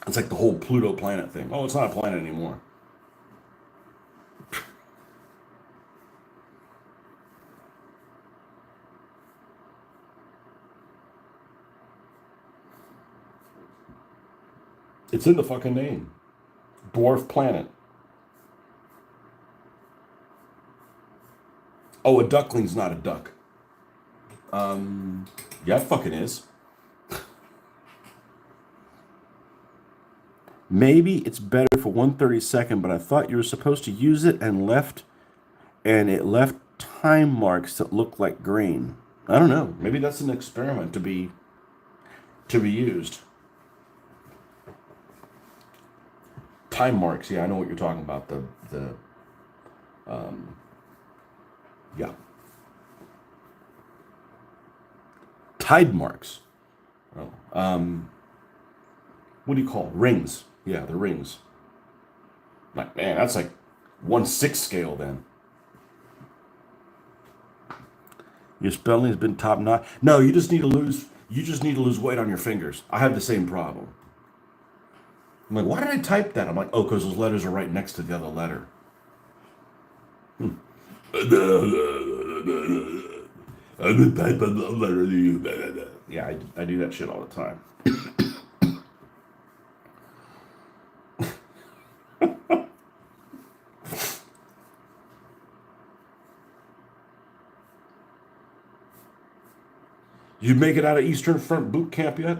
S1: It's like the whole Pluto planet thing. Oh, it's not a planet anymore. It's in the fucking name. Dwarf planet. Oh, a duckling's not a duck. Yeah, it fucking is. Maybe it's better for 1/32nd, but I thought you were supposed to use it and it left time marks that look like grain. I don't know. Maybe that's an experiment to be used. Time marks. Yeah, I know what you're talking about. Yeah. Tide marks. Oh, what do you call it? Rings? Yeah, the rings. Like, man, that's like 1/6 scale then. Your spelling's been top notch. No, you just need to lose weight on your fingers. I have the same problem. I'm like, why did I type that? I'm like, oh, because those letters are right next to the other letter. I've been typing the letter to you. Yeah, I do that shit all the time. You make it out of Eastern Front boot camp yet?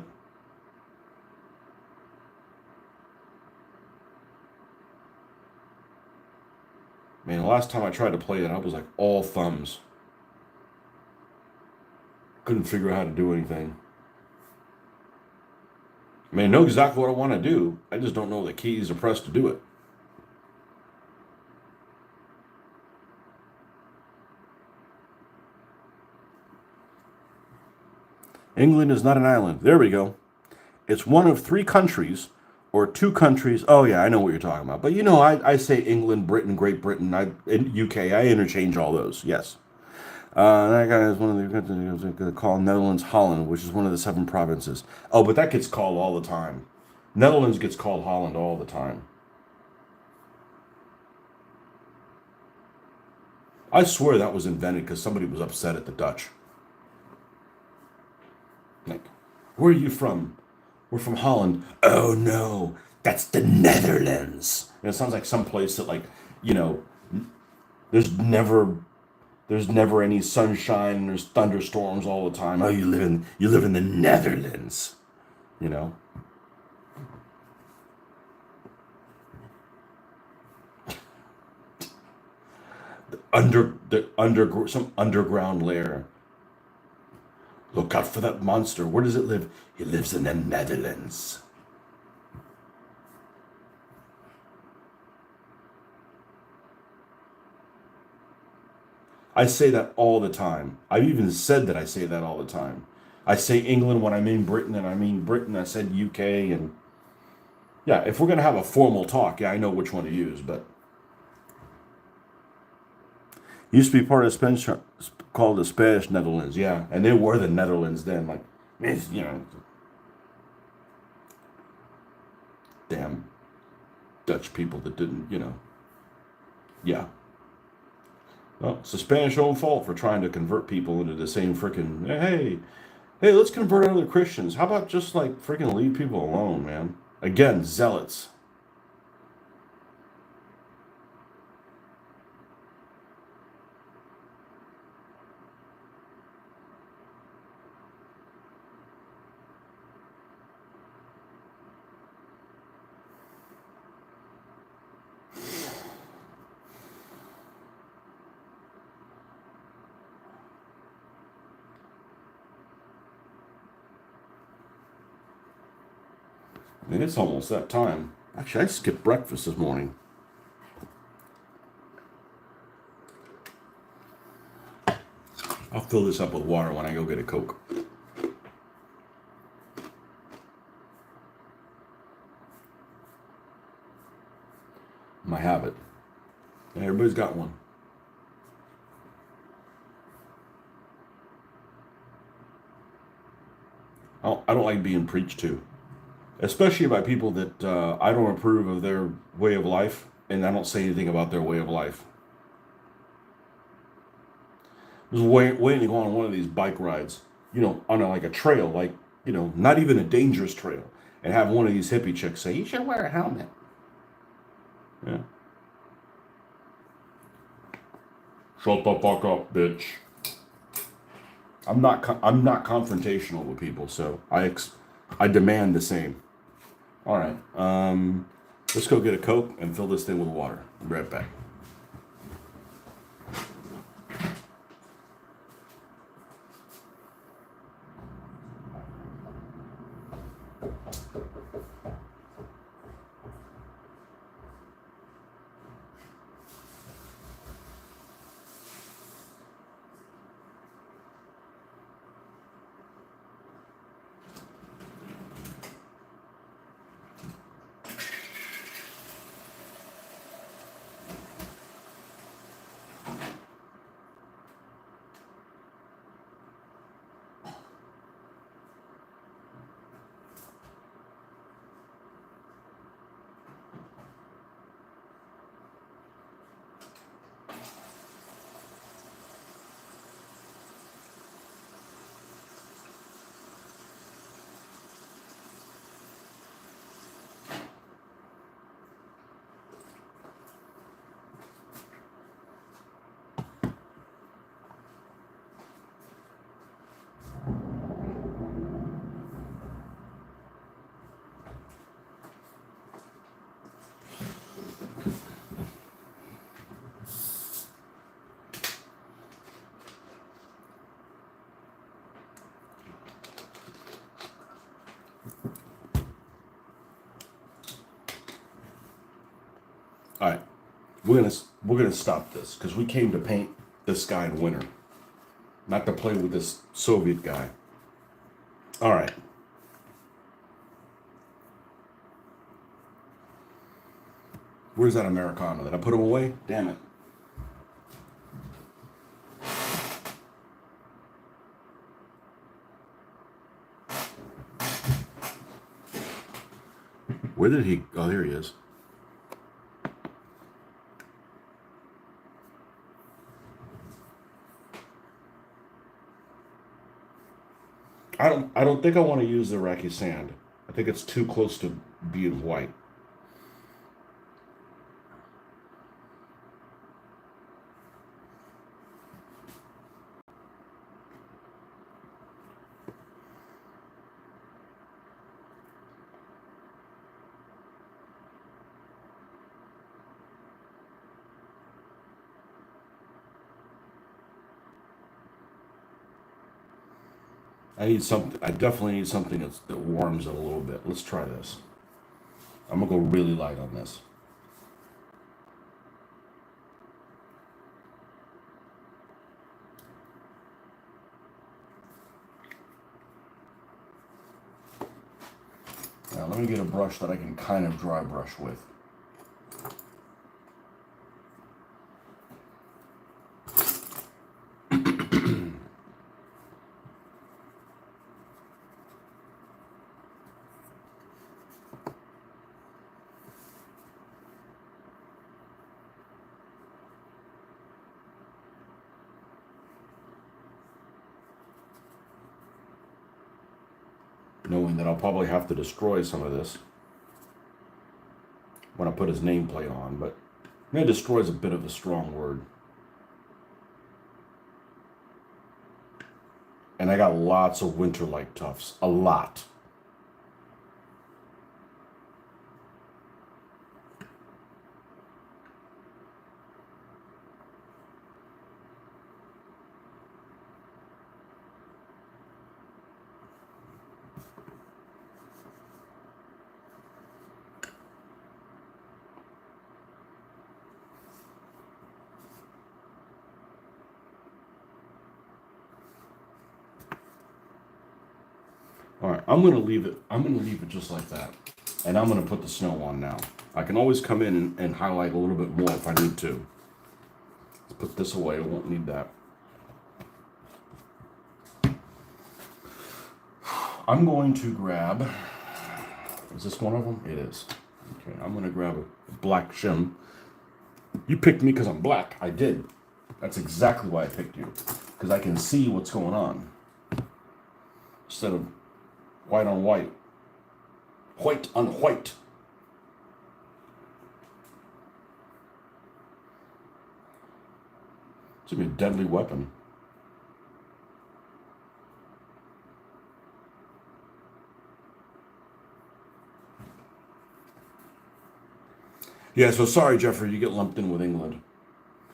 S1: Man, the last time I tried to play it, I was like all thumbs. Couldn't figure out how to do anything. I mean, I know exactly what I want to do. I just don't know the keys to press to do it. England is not an island. There we go. It's one of 3 countries or 2 countries. Oh, yeah, I know what you're talking about. But you know, I say England, Britain, Great Britain, UK. I interchange all those. Yes. That guy is one of the countries going to call Netherlands Holland, which is one of the 7 provinces. Oh, but that gets called all the time. Netherlands gets called Holland all the time. I swear that was invented because somebody was upset at the Dutch. Like, where are you from? We're from Holland. Oh no, that's the Netherlands. And it sounds like some place that, like, you know, there's never any sunshine. There's thunderstorms all the time. Oh, you live in the Netherlands. You know. Some underground lair. Look out for that monster. Where does it live? He lives in the Netherlands. I say that all the time. I've even said that I say that all the time. I say England when I mean Britain, and I mean Britain. I said UK, and yeah, if we're gonna have a formal talk, yeah, I know which one to use, but used to be part of Spanish, called the Spanish Netherlands, yeah, and they were the Netherlands then, like, you know, damn Dutch people that didn't, you know, yeah. Well, it's the Spanish own fault for trying to convert people into the same freaking, hey, let's convert other Christians. How about just like freaking leave people alone, man? Again, zealots. I mean, it's almost that time. Actually, I skipped breakfast this morning. I'll fill this up with water when I go get a Coke. My habit. And everybody's got one. I don't like being preached to, especially by people that I don't approve of their way of life, and I don't say anything about their way of life. I was waiting to go on one of these bike rides, you know, on like a trail, like, you know, not even a dangerous trail, and have one of these hippie chicks say, "You should wear a helmet." Yeah. Shut the fuck up, bitch. I'm not confrontational with people, so I demand the same. All right. Let's go get a Coke and fill this thing with water. I'll be right back. All right, we're gonna stop this because we came to paint this guy in winter, not to play with this Soviet guy. All right. Where's that Americano? Did I put him away? Damn it. Where did he? Oh, here he is. I don't think I want to use the Iraqi sand. I think it's too close to being white. I need something. I definitely need something that warms it a little bit. Let's try this. I'm gonna go really light on this. Now let me get a brush that I can kind of dry brush with. Knowing that I'll probably have to destroy some of this when I put his nameplate on, but maybe destroy is a bit of a strong word. And I got lots of winter light tufts. A lot. All right, I'm gonna leave it. I'm gonna leave it just like that, and I'm gonna put the snow on now. I can always come in and highlight a little bit more if I need to. Let's put this away. I won't need that. I'm going to grab. Is this one of them? It is. Okay, I'm gonna grab a black shim. You picked me because I'm black. I did. That's exactly why I picked you, because I can see what's going on instead of white on white. White on white. It's gonna be a deadly weapon. Yeah, so sorry, Jeffrey, you get lumped in with England.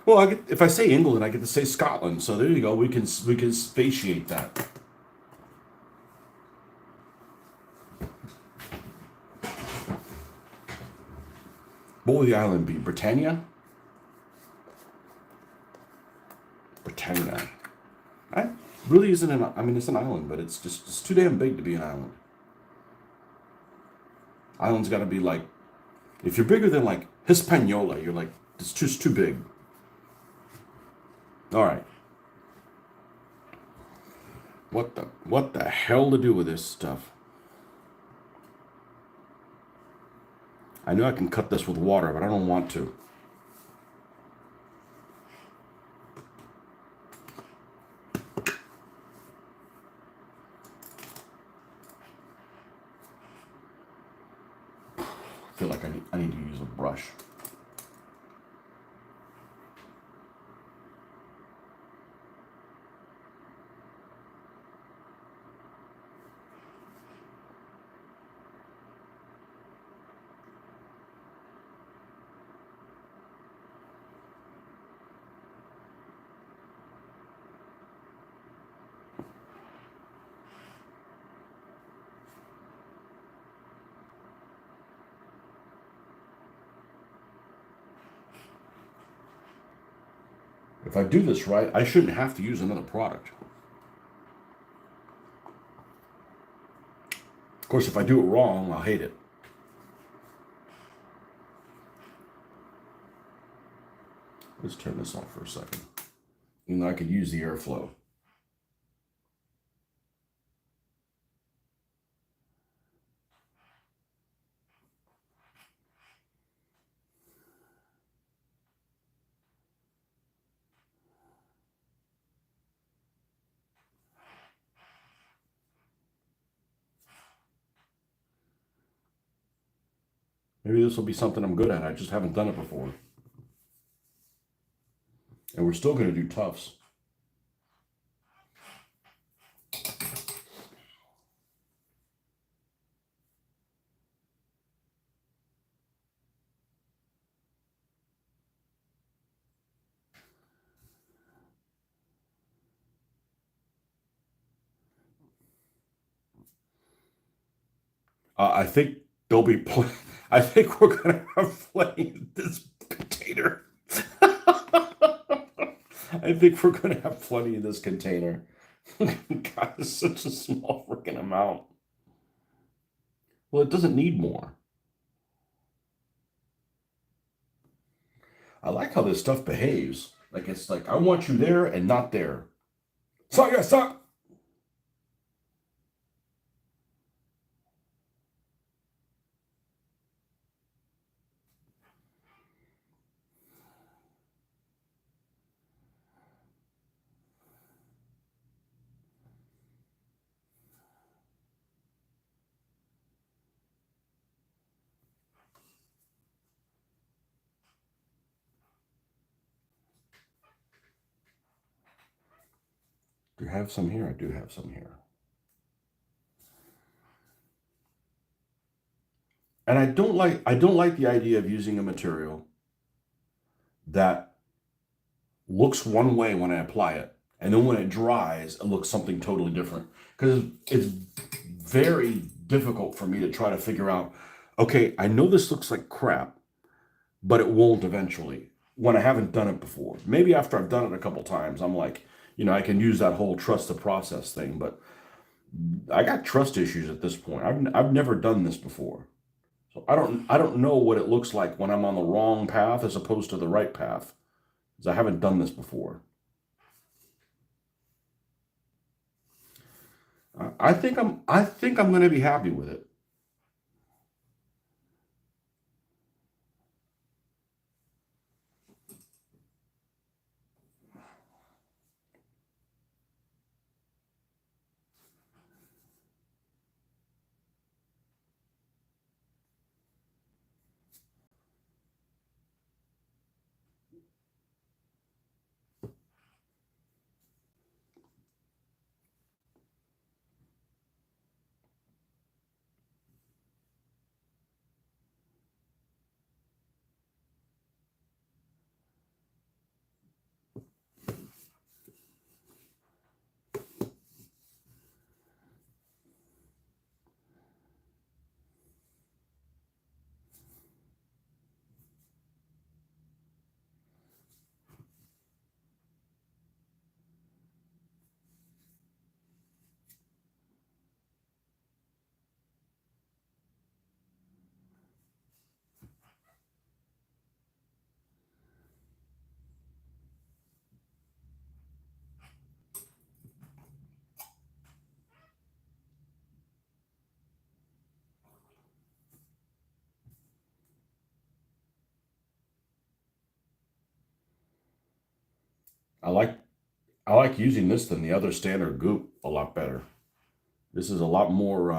S1: Well, if I say England, I get to say Scotland. So there you go. We can spatiate that. What would the island be? Britannia? Britannia. It really isn't an. I mean, it's an island, but it's too damn big to be an island. Island's got to be like, if you're bigger than like Hispaniola, you're like it's just too big. All right. What the hell to do with this stuff? I know I can cut this with water, but I don't want to. I feel like I need to use a brush. If I do this right, I shouldn't have to use another product. Of course, if I do it wrong, I'll hate it. Let's turn this off for a second. And I could use the airflow. Maybe this will be something I'm good at. I just haven't done it before. And we're still going to do tufts. I think there'll be. I think we're going to have plenty in this container. I think we're going to have plenty in this container. God, it's such a small freaking amount. Well, it doesn't need more. I like how this stuff behaves. Like it's like I want you there and not there. So yeah, so. Do you have some here? I do have some here. And I don't like the idea of using a material that looks one way when I apply it, and then when it dries, it looks something totally different. Because it's very difficult for me to try to figure out, okay, I know this looks like crap, but it won't eventually when I haven't done it before. Maybe after I've done it a couple times, I'm like, I can use that whole trust the process thing, but I got trust issues at this point. I've never done this before. So I don't know what it looks like when I'm on the wrong path as opposed to the right path, because I haven't done this before. I think I'm going to be happy with it. I like I like using this than the other standard goop a lot better. This is a lot more.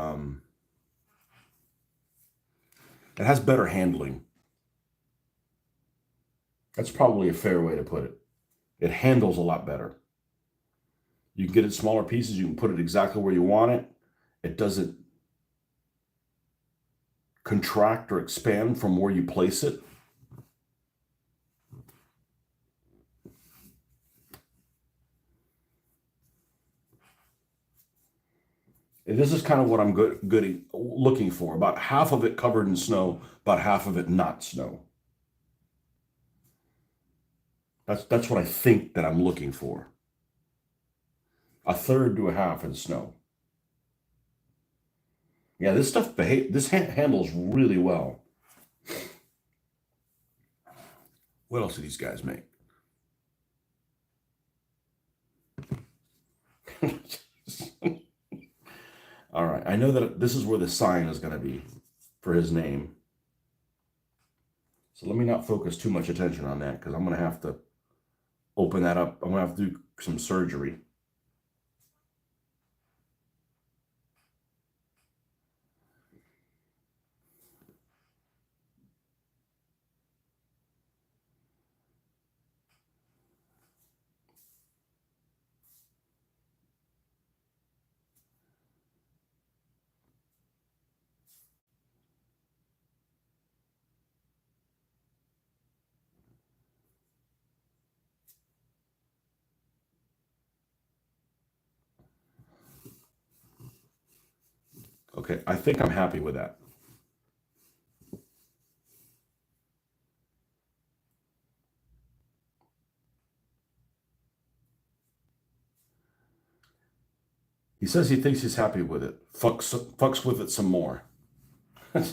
S1: It has better handling. That's probably a fair way to put it. It handles a lot better. You can get it smaller pieces. You can put it exactly where you want it. It doesn't contract or expand from where you place it. And this is kind of what I'm looking for. About half of it covered in snow, about half of it not snow. That's what I think that I'm looking for. A third to a half in snow. Yeah, this stuff handles really well. What else do these guys make? All right, I know that this is where the sign is going to be for his name. So let me not focus too much attention on that because I'm going to have to open that up. I'm going to have to do some surgery. Okay, I think I'm happy with that. He says he thinks he's happy with it. Fucks with it some more. The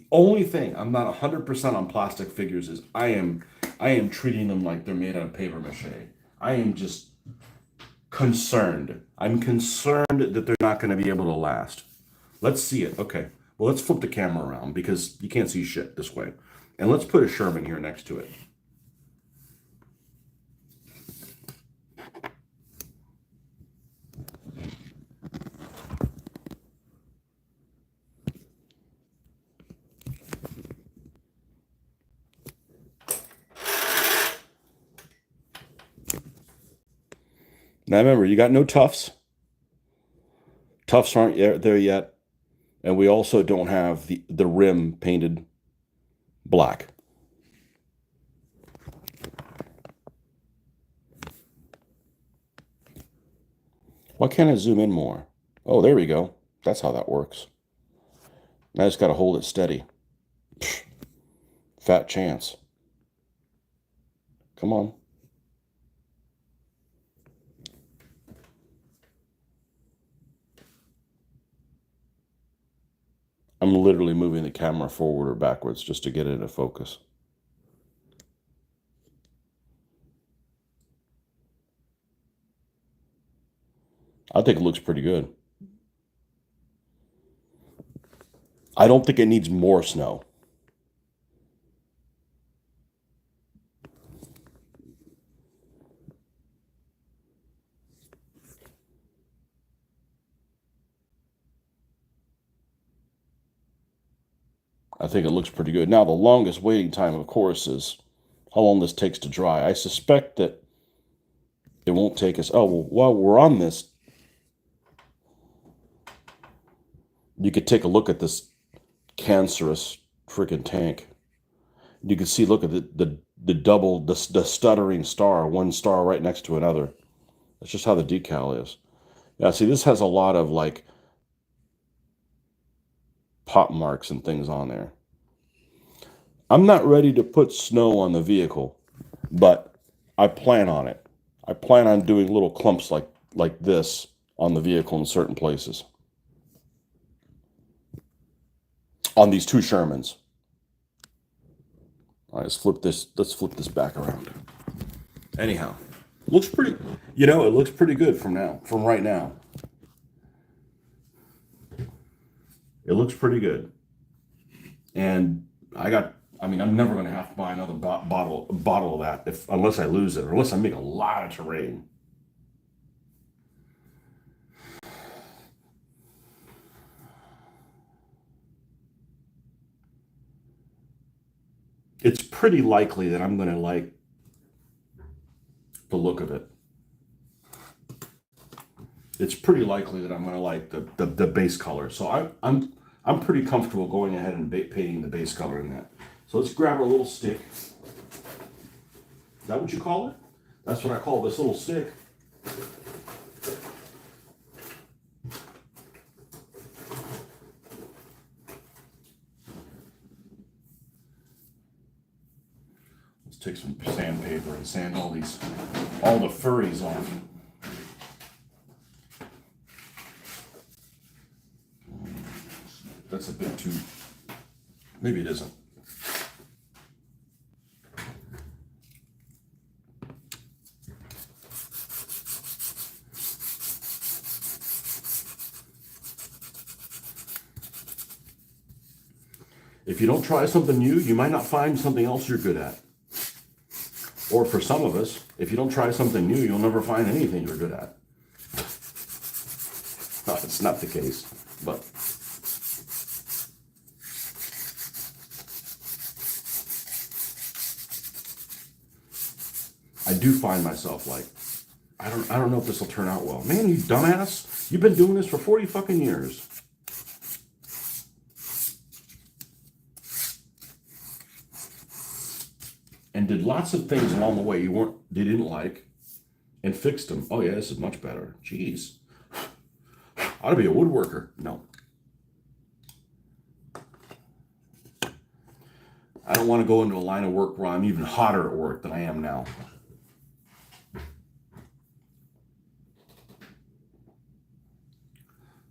S1: only thing I'm not 100% on plastic figures is I am treating them like they're made out of paper mache. I am just concerned. I'm concerned that they're not going to be able to last. Let's see it. Okay. Well, let's flip the camera around because you can't see shit this way. And let's put a Sherman here next to it. Now remember, you got no tufts. Tufts aren't there yet. And we also don't have the rim painted black. Why can't I zoom in more? Oh, there we go. That's how that works. I just got to hold it steady. Pfft, fat chance. Come on. I'm literally moving the camera forward or backwards just to get it into focus. I think it looks pretty good. I don't think it needs more snow. I think it looks pretty good. Now, the longest waiting time, of course, is how long this takes to dry. I suspect that it won't take us... Oh, well, while we're on this, you could take a look at this cancerous freaking tank. You can see, look at the stuttering star, one star right next to another. That's just how the decal is. Yeah, see, this has a lot of, like, pop marks and things on there. I'm not ready to put snow on the vehicle, but I plan on it. I plan on doing little clumps like this on the vehicle in certain places. On these two Shermans. All right, let's flip this back around. Anyhow, looks pretty, it looks pretty good from right now. It looks pretty good. And I'm never going to have to buy another bottle of that unless I lose it, or unless I make a lot of terrain. It's pretty likely that I'm going to like the look of it. It's pretty likely that I'm going to like the base color. So I'm pretty comfortable going ahead and painting the base color in that. So let's grab our little stick. Is that what you call it? That's what I call this little stick. take some sandpaper and sand all the furries off. That's a bit too, maybe it isn't. If you don't try something new, you might not find something else you're good at. Or for some of us, if you don't try something new, you'll never find anything you're good at. No, it's not the case, but I do find myself like, I don't know if this will turn out well. Man, you dumbass, you've been doing this for 40 fucking years. And did lots of things along the way you didn't like, and fixed them. Oh yeah, this is much better. Jeez, ought to be a woodworker. No, I don't want to go into a line of work where I'm even hotter at work than I am now.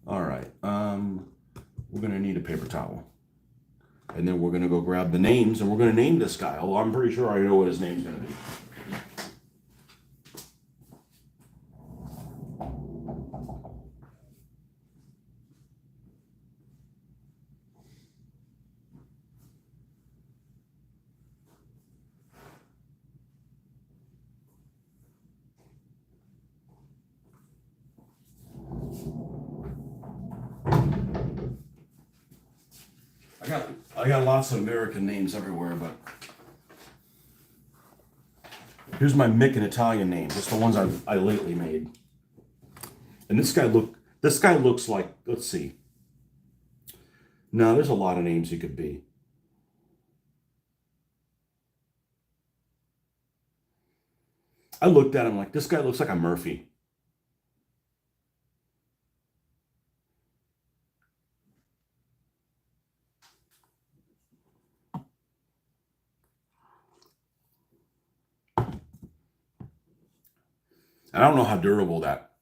S1: All right, we're gonna need a paper towel. And then we're going to go grab the names, and we're going to name this guy. Oh, I'm pretty sure I know what his name's going to be. I got lots of American names everywhere, but here's my Mick and Italian names. Just the ones I lately made. And this guy looks like, let's see. No, there's a lot of names he could be. I looked at him like, this guy looks like a Murphy. I don't know how durable that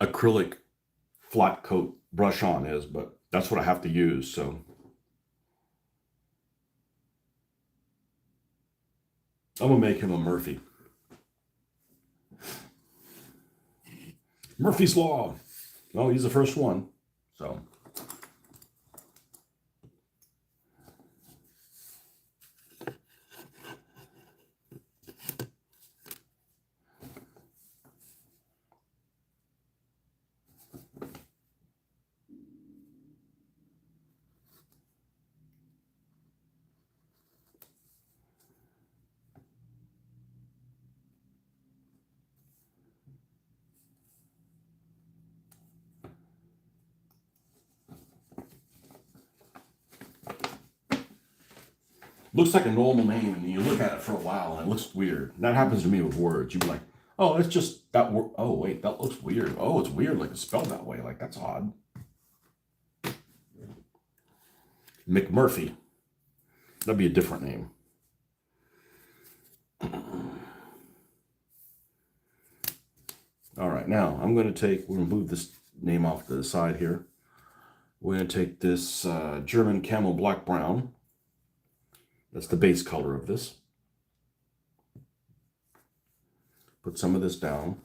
S1: acrylic flat coat brush on is, but that's what I have to use, so. I'm gonna make him a Murphy. Murphy's Law. Oh, he's the first one, so. Looks like a normal name, and you look at it for a while, and it looks weird. That happens to me with words. You'd be like, oh, it's just that word. Oh, wait, that looks weird. Oh, it's weird, like it's spelled that way. Like, that's odd. McMurphy. That'd be a different name. All right, now we're going to move this name off to the side here. We're going to take this German Camel Black Brown. That's the base color of this. Put some of this down.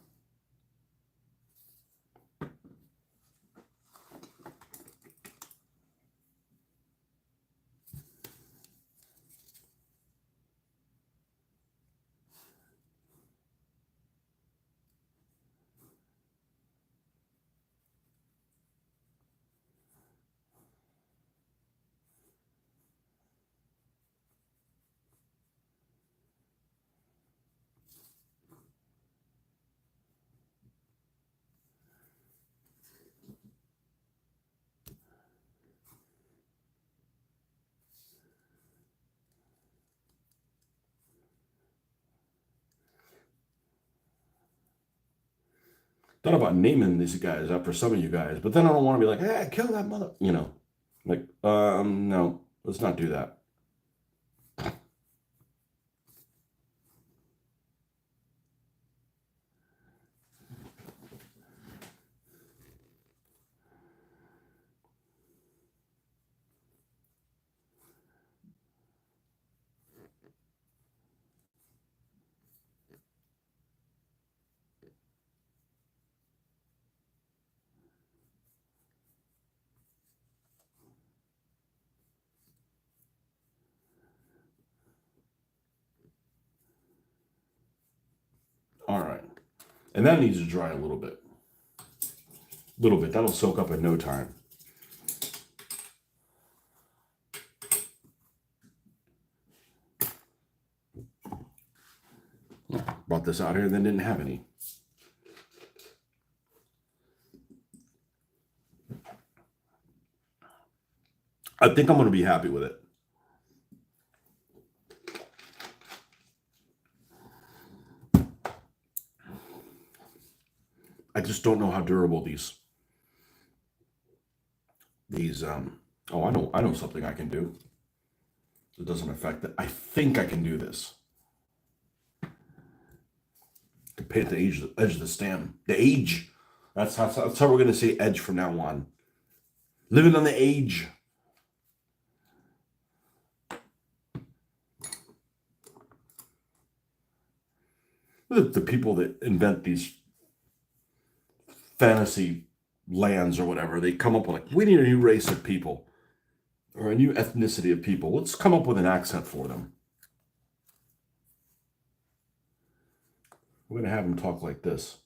S1: Thought about naming these guys after some of you guys, but then I don't want to be like, hey, kill that mother, like, no, let's not do that. And that needs to dry a little bit. Little bit. That'll soak up in no time. Brought this out here and then didn't have any. I think I'm going to be happy with it. I just don't know how durable these oh, I know something I can do. It doesn't affect it. I think I can do this. To paint the edge of the stem. The age. That's how we're going to say edge from now on. Living on the edge. The people that invent these fantasy lands or whatever, they come up with like, we need a new race of people or a new ethnicity of people. Let's come up with an accent for them. We're going to have them talk like this.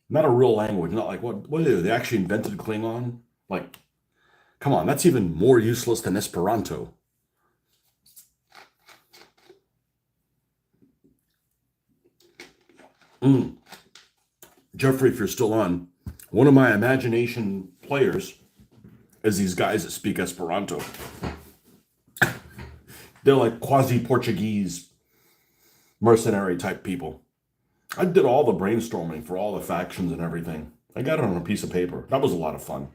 S1: Not a real language, not like what did they do? They actually invented Klingon? Like, come on, that's even more useless than Esperanto. Jeffrey, if you're still on, one of my imagination players is these guys that speak Esperanto. They're like quasi-Portuguese mercenary type people. I did all the brainstorming for all the factions and everything. I got it on a piece of paper. That was a lot of fun.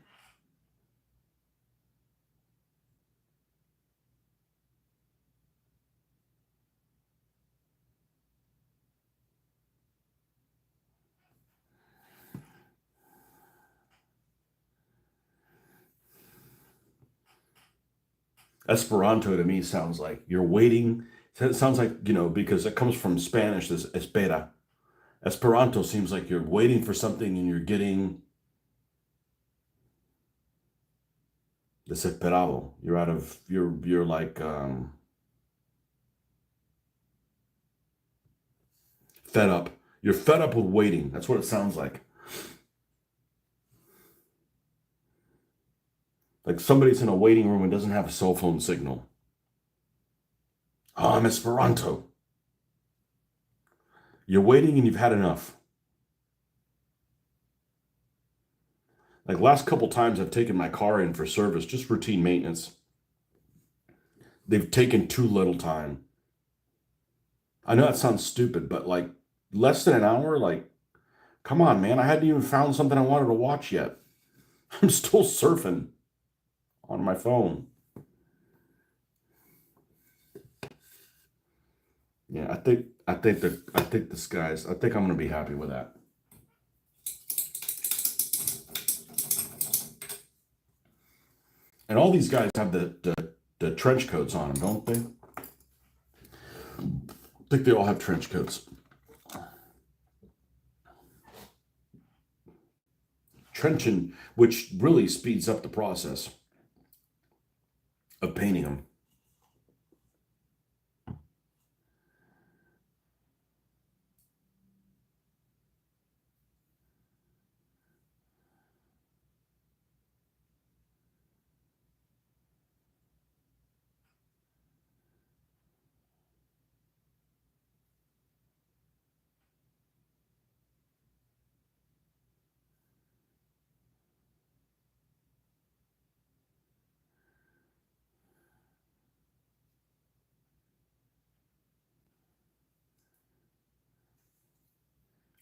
S1: Esperanto to me sounds like you're waiting. It sounds like, because it comes from Spanish, this espera. Esperanto seems like you're waiting for something and you're getting desesperado. You're like fed up. You're fed up with waiting. That's what it sounds like. Like somebody's in a waiting room and doesn't have a cell phone signal. Oh, I'm Esperanto. You're waiting and you've had enough. Like last couple times I've taken my car in for service, just routine maintenance. They've taken too little time. I know that sounds stupid, but like less than an hour, like, come on, man. I hadn't even found something I wanted to watch yet. I'm still surfing on my phone. Yeah, I think this guy's. I think I'm gonna be happy with that. And all these guys have the trench coats on them, don't they? I think they all have trench coats. Trenching, which really speeds up the process of painting them.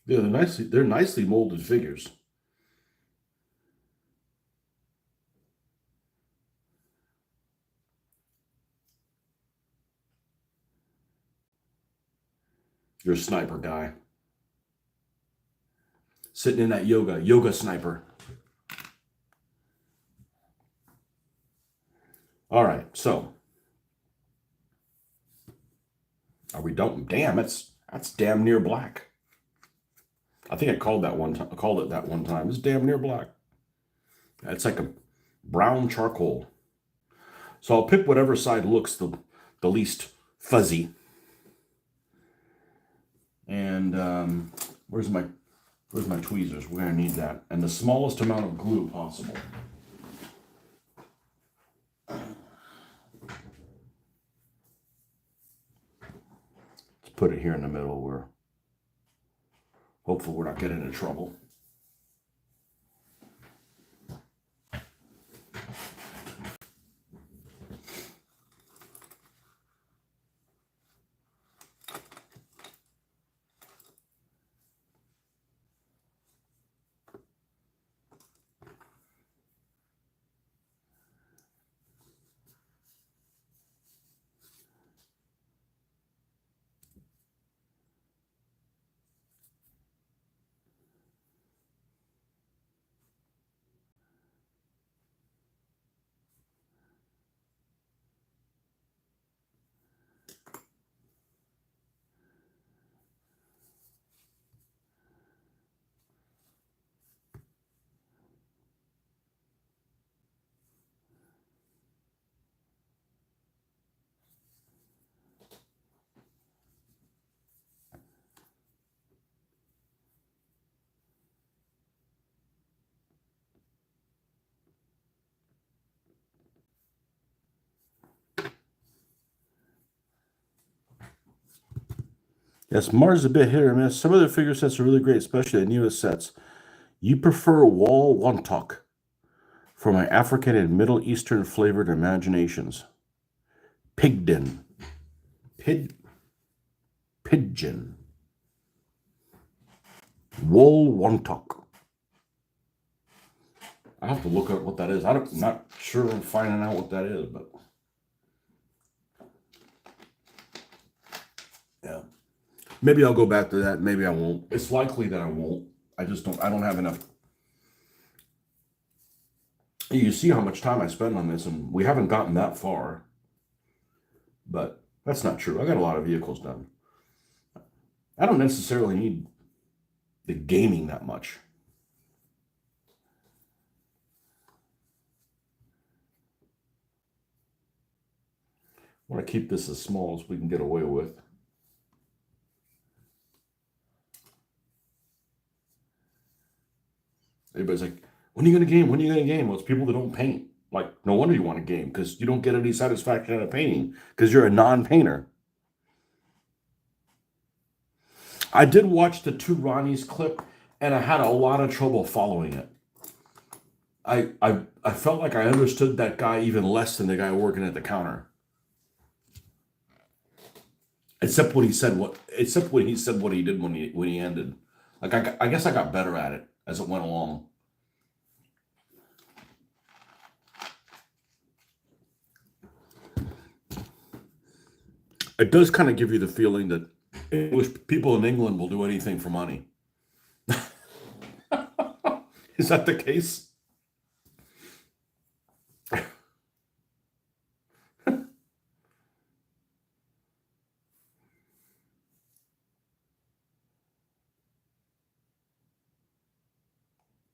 S1: Yeah, they're nicely molded figures. You're a sniper guy. Sitting in that yoga sniper. All right, so are we done? Damn, that's damn near black. I think I called that one time. I called it that one time. It's damn near black. It's like brown charcoal. So I'll pick whatever side looks the least fuzzy. And where's my tweezers? We're gonna need that. And the smallest amount of glue possible. Let's put it here in the middle where hopefully we're not getting into trouble. Yes, Mars is a bit hit or miss. Some of the figure sets are really great, especially the newest sets. You prefer wall wontok for my African and Middle Eastern flavored imaginations. Pigden. Pigeon. Wool wontok. I have to look up what that is. I'm not sure I'm finding out what that is, but yeah. Maybe I'll go back to that. Maybe I won't. It's likely that I won't. I don't have enough. You see how much time I spend on this, and we haven't gotten that far. But that's not true. I got a lot of vehicles done. I don't necessarily need the gaming that much. I want to keep this as small as we can get away with. Everybody's like, when are you going to game? When are you going to game? Well, it's people that don't paint. Like, no wonder you want to game, because you don't get any satisfaction out of painting, because you're a non-painter. I did watch the two Ronnies clip, and I had a lot of trouble following it. I felt like I understood that guy even less than the guy working at the counter. Except when he said what he did when he ended. Like I guess I got better at it as it went along. It does kind of give you the feeling that English people in England will do anything for money. Is that the case?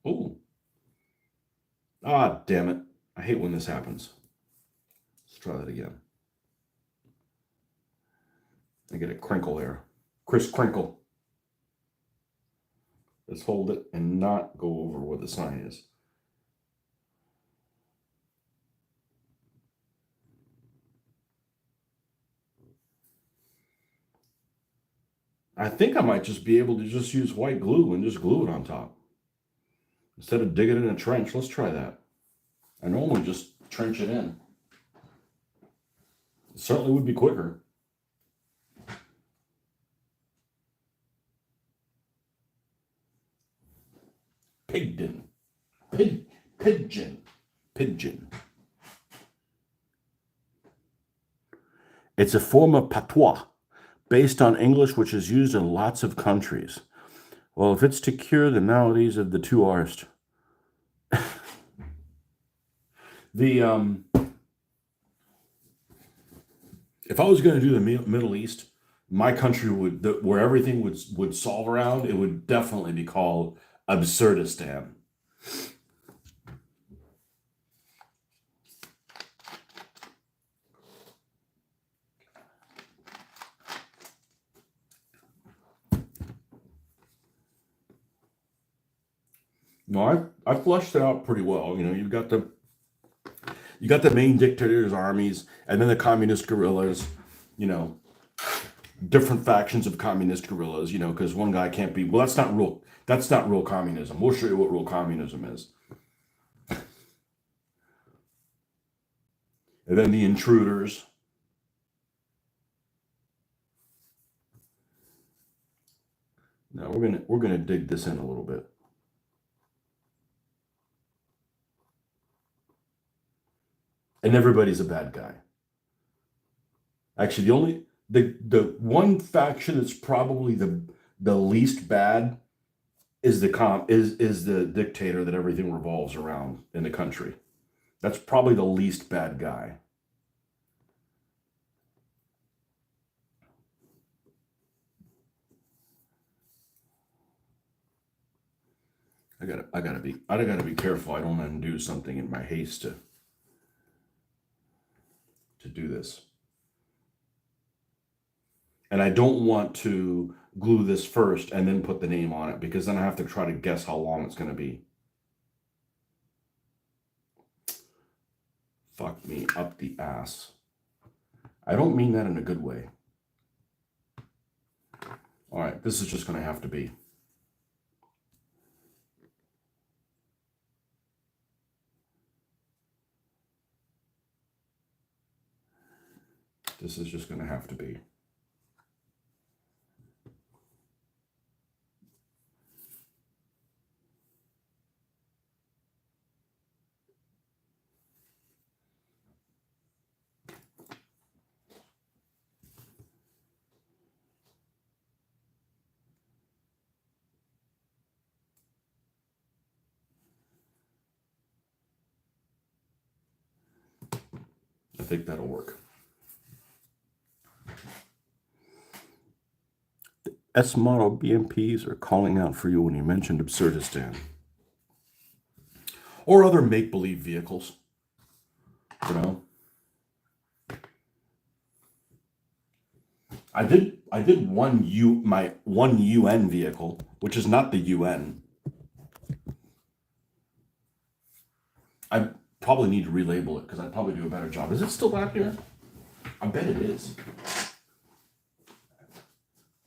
S1: Oh. Ah, damn it. I hate when this happens. Let's try that again. I get a crinkle there. Chris Crinkle. Let's hold it and not go over where the sign is. I think I might just be able to just use white glue and just glue it on top. Instead of digging in a trench, let's try that. I normally just trench it in. It certainly would be quicker. Pigeon. Pigeon. It's a form of patois based on English, which is used in lots of countries. Well, if it's to cure the maladies of the two arst. If I was going to do the Middle East, my country where everything would solve around, it would definitely be called Absurdistan. No, I flushed it out pretty well. You know, you got the main dictator's armies, and then the communist guerrillas. You know, different factions of communist guerrillas. You know, because one guy can't be. Well, that's not real. That's not real communism. We'll show you what real communism is. And then the intruders. Now we're gonna dig this in a little bit. And everybody's a bad guy. Actually, the one faction that's probably the least bad is the dictator that everything revolves around in the country. That's probably the least bad guy. I gotta be careful. I don't undo something in my haste to do this. And I don't want to glue this first and then put the name on it, because then I have to try to guess how long it's going to be. Fuck me up the ass. I don't mean that in a good way. All right, this is just going to have to be. This is just going to have to be. I think that'll work. The S model BMPs are calling out for you when you mentioned Absurdistan. Or other make-believe vehicles. You know? I did my one UN vehicle, which is not the UN. I probably need to relabel it because I'd probably do a better job. Is it still back here? I bet it is.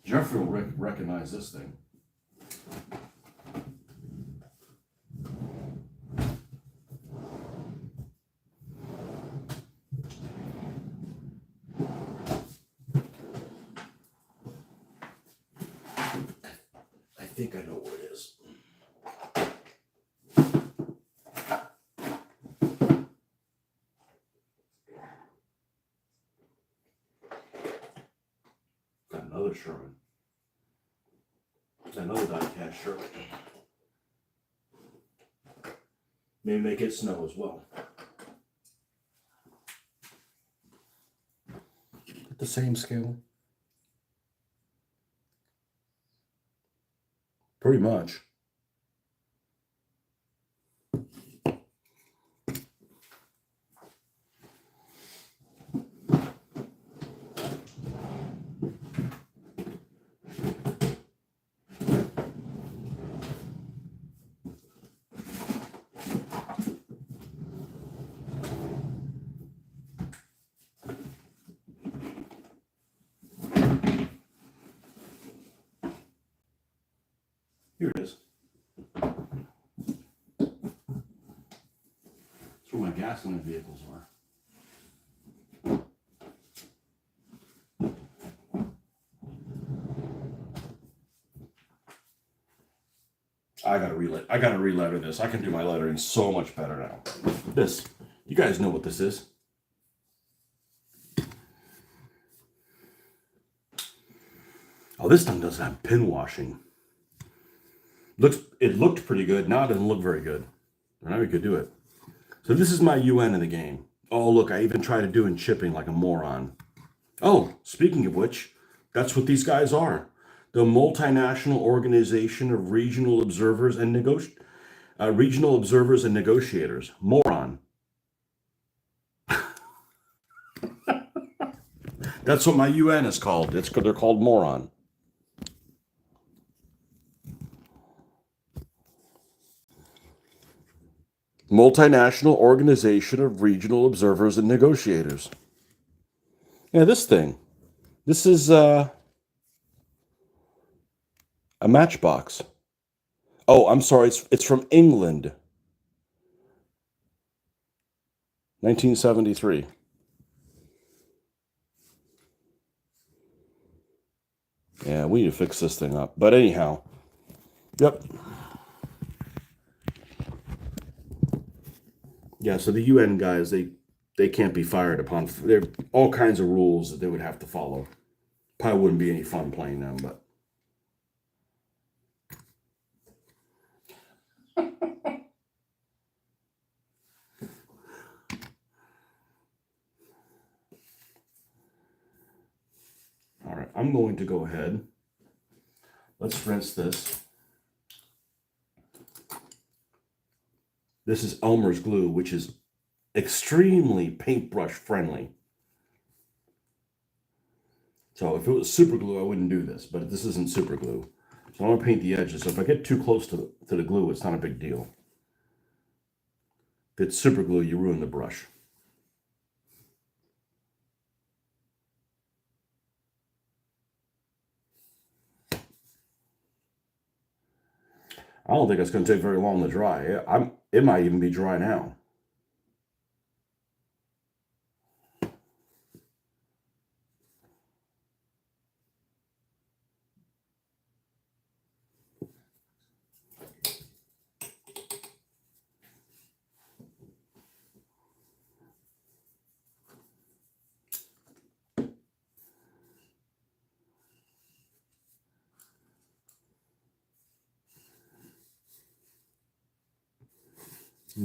S1: Jeffrey will recognize this thing. I think I know where it is. Got another Sherman. Another die-cast Sherman. Maybe make it snow as well. At the same scale. Pretty much. Here it is. That's where my gasoline vehicles are. I gotta re-letter this. I can do my lettering so much better now. This, you guys know what this is. Oh, this thing doesn't have pin washing. It looked pretty good. Now it doesn't look very good. Now we could do it. So this is my UN in the game. Oh, look, I even tried to do in chipping like a moron. Oh, speaking of which, that's what these guys are. The multinational organization of regional observers and negotiators. Moron. That's what my UN is called. They're called moron. Multinational Organization of Regional Observers and Negotiators. Yeah, this thing. This is a matchbox. Oh, I'm sorry. It's from England. 1973. Yeah, we need to fix this thing up. But anyhow, yep. Yeah, so the UN guys, they can't be fired upon. There are all kinds of rules that they would have to follow. Probably wouldn't be any fun playing them, but. All right, I'm going to go ahead. Let's rinse this. This is Elmer's glue, which is extremely paintbrush friendly. So if it was super glue, I wouldn't do this, but this isn't super glue. So I want to paint the edges. So if I get too close to the glue, it's not a big deal. If it's super glue, you ruin the brush. I don't think it's going to take very long to dry. It might even be dry now.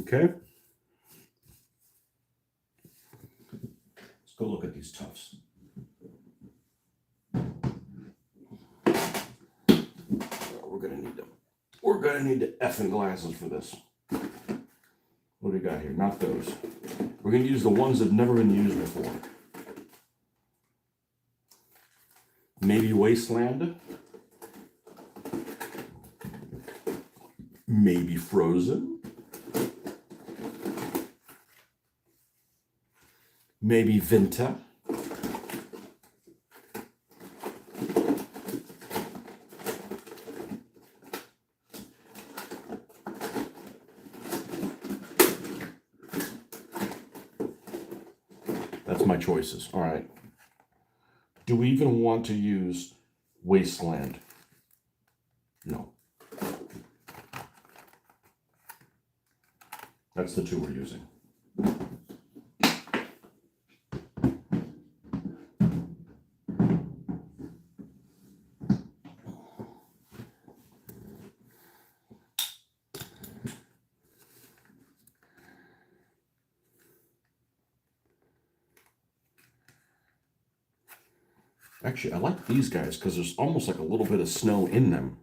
S1: Okay. Let's go look at these tufts. We're going to need them. We're going to need the effing glasses for this. What do we got here? Not those. We're going to use the ones that have never been used before. Maybe Wasteland. Maybe Frozen. Maybe Vinta. That's my choices. All right. Do we even want to use Wasteland? No. That's the two we're using. Actually, I like these guys because there's almost like a little bit of snow in them.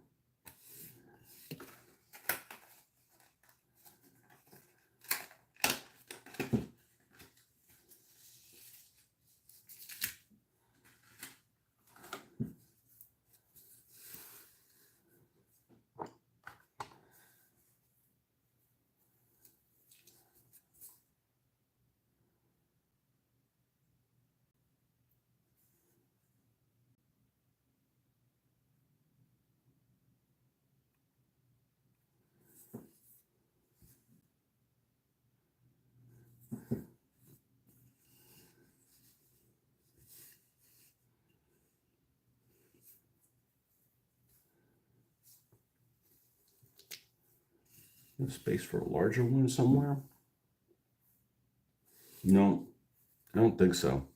S1: There's space for a larger one somewhere? No, I don't think so.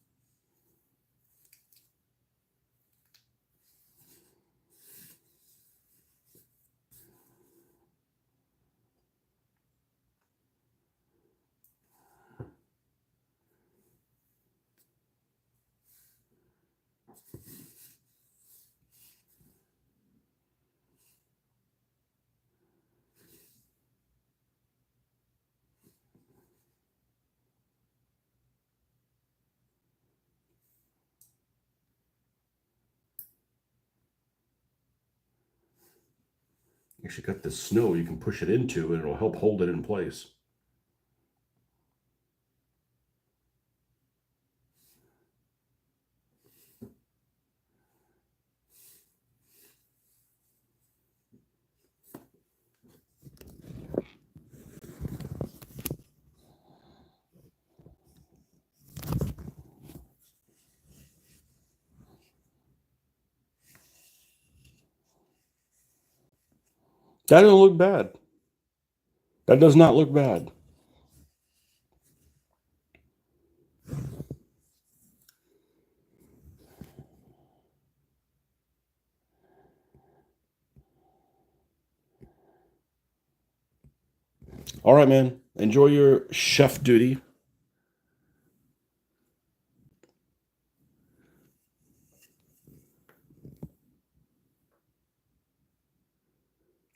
S1: You actually got this snow you can push it into and it'll help hold it in place. That doesn't look bad. That does not look bad. All right, man. Enjoy your chef duty.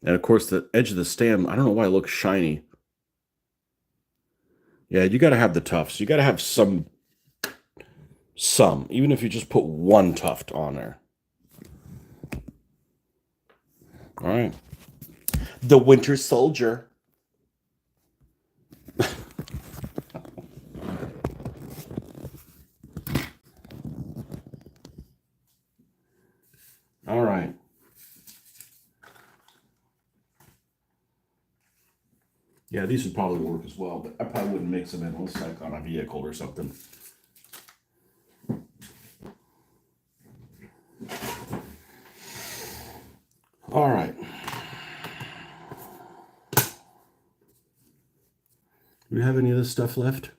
S1: And of course, the edge of the stem, I don't know why it looks shiny. Yeah, you got to have the tufts. You got to have some, even if you just put one tuft on there. All right. The Winter Soldier. All right. Yeah, these would probably work as well, but I probably wouldn't mix them in unless like on a vehicle or something. All right. Do we have any of this stuff left?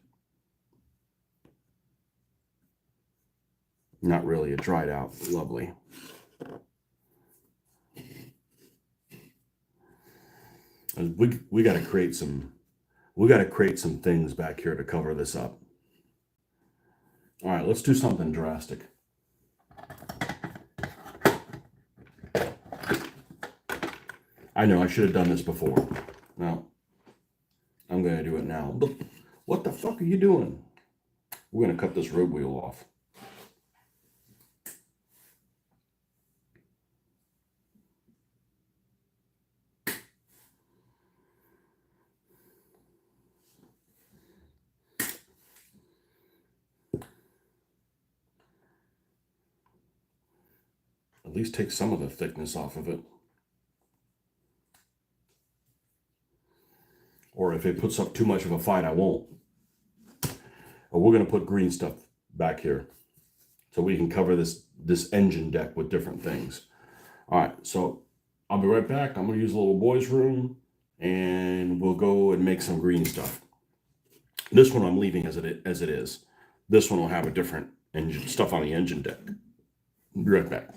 S1: Not really. It dried out. Lovely. And we got to create some things back here to cover this up. All right, let's do something drastic. I know I should have done this before. No, I'm going to do it now. But what the fuck are you doing? We're going to cut this road wheel off. At least take some of the thickness off of it. Or if it puts up too much of a fight, I won't. But we're going to put green stuff back here so we can cover this engine deck with different things. All right, so I'll be right back. I'm going to use a little boy's room and we'll go and make some green stuff. This one I'm leaving as it is. This one will have a different engine stuff on the engine deck. Be right back.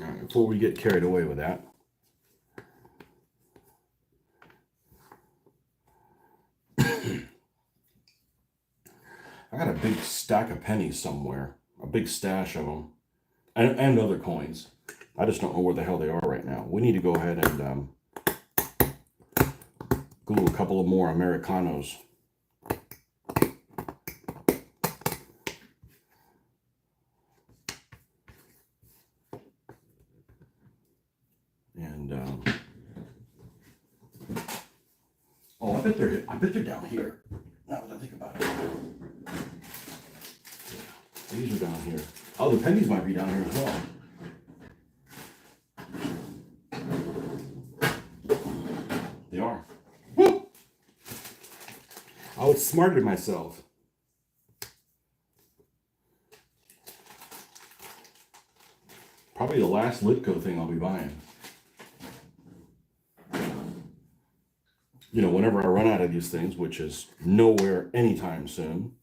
S1: All right, before we get carried away with that, I got a big stack of pennies somewhere, a big stash of them, and other coins. I just don't know where the hell they are right now. We need to go ahead and glue a couple of more Americanos. And oh, I bet they're down here. Now that I think about it, these are down here. Oh, the pennies might be down here as well. They are. Woo! I outsmarted myself. Probably the last Litco thing I'll be buying. You know, whenever I run out of these things, which is nowhere anytime soon,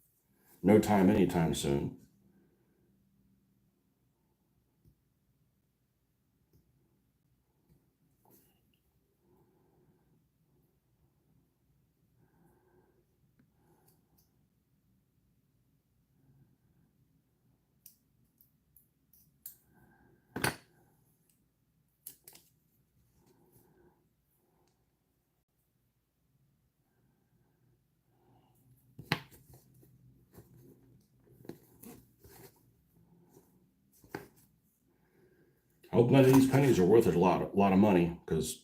S1: no time anytime soon. I hope none of these pennies are worth a lot of money, because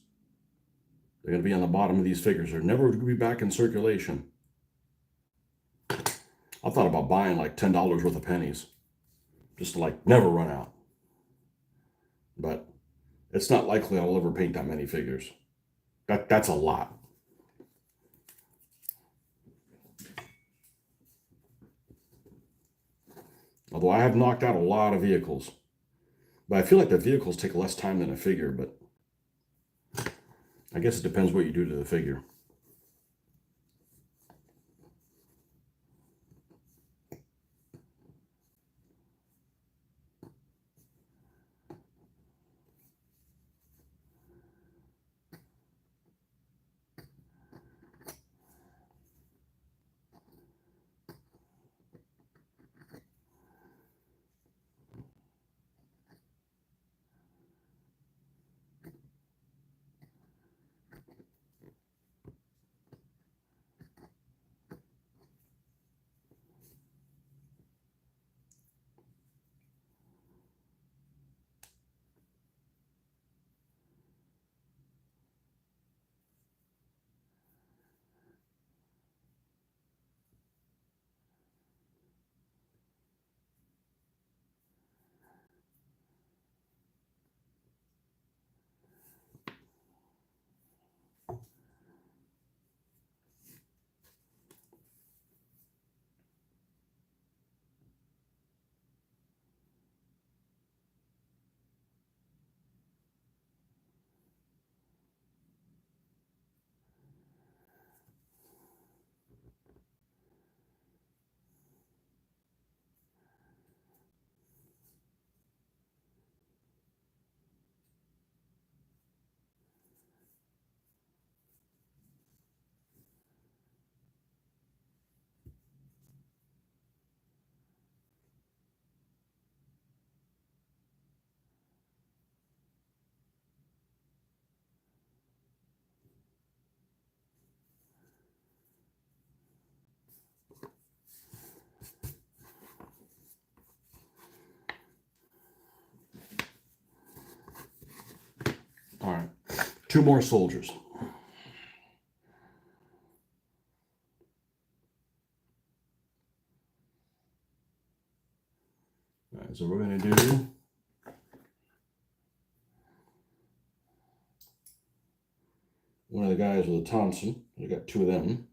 S1: they're going to be on the bottom of these figures. They're never going to be back in circulation. I thought about buying like $10 worth of pennies, just to like never run out. But it's not likely I'll ever paint that many figures. That's a lot. Although I have knocked out a lot of vehicles. But I feel like the vehicles take less time than a figure, but I guess it depends what you do to the figure. All right, 2 more soldiers. All right, so we're going to do one of the guys with a Thompson. We got 2 of them.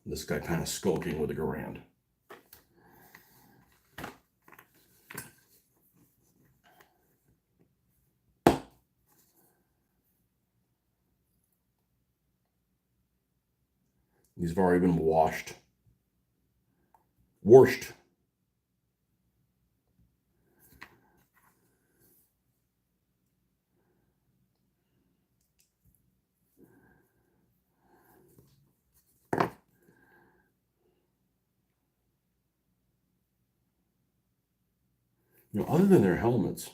S1: This guy kind of skulking with a Garand. These have already been washed. You know, other than their helmets,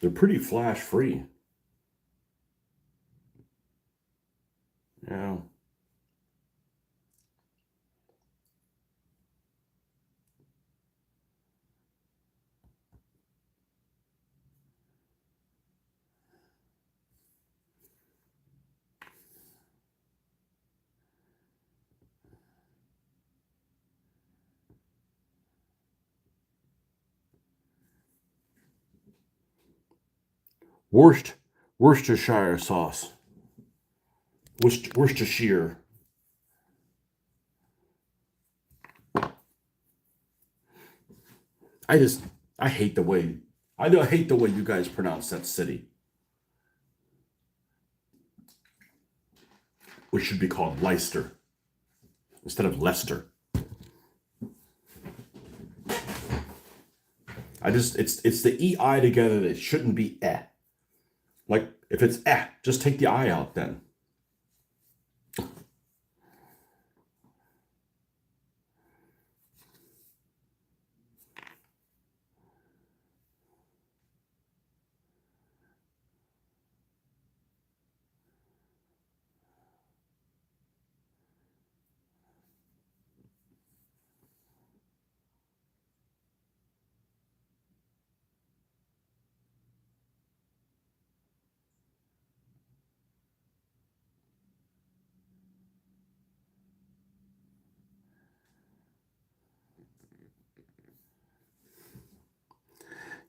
S1: they're pretty flash free. Yeah. Worcestershire sauce. Worcestershire. I just I hate the way I do hate the way you guys pronounce that city, which should be called Leicester instead of Leicester. It's the EI together that shouldn't be eh. Like if it's eh, just take the I out then.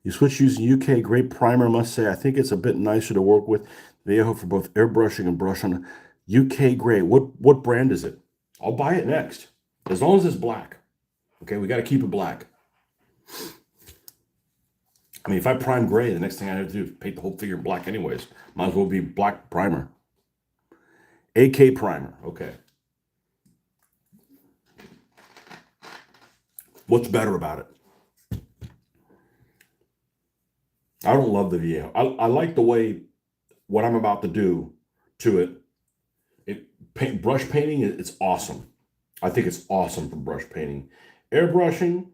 S1: You switch using UK Great Primer, must say. I think it's a bit nicer to work with. Vallejo for both airbrushing and brush on. UK Gray. What brand is it? I'll buy it next. As long as it's black. Okay, we got to keep it black. I mean, if I prime gray, the next thing I have to do is paint the whole figure black anyways. Might as well be black primer. AK primer. Okay. What's better about it? I don't love the VA. I like the way what I'm about to do to it. Brush painting, it's awesome. I think it's awesome for brush painting. Airbrushing,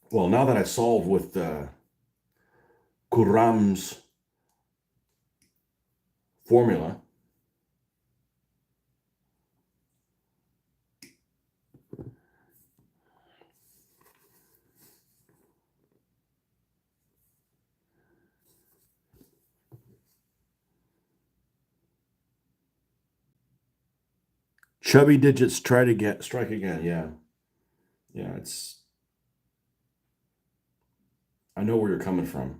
S1: well, now that I solved with Kuram's formula, chubby digits try to get strike again. Yeah. I know where you're coming from.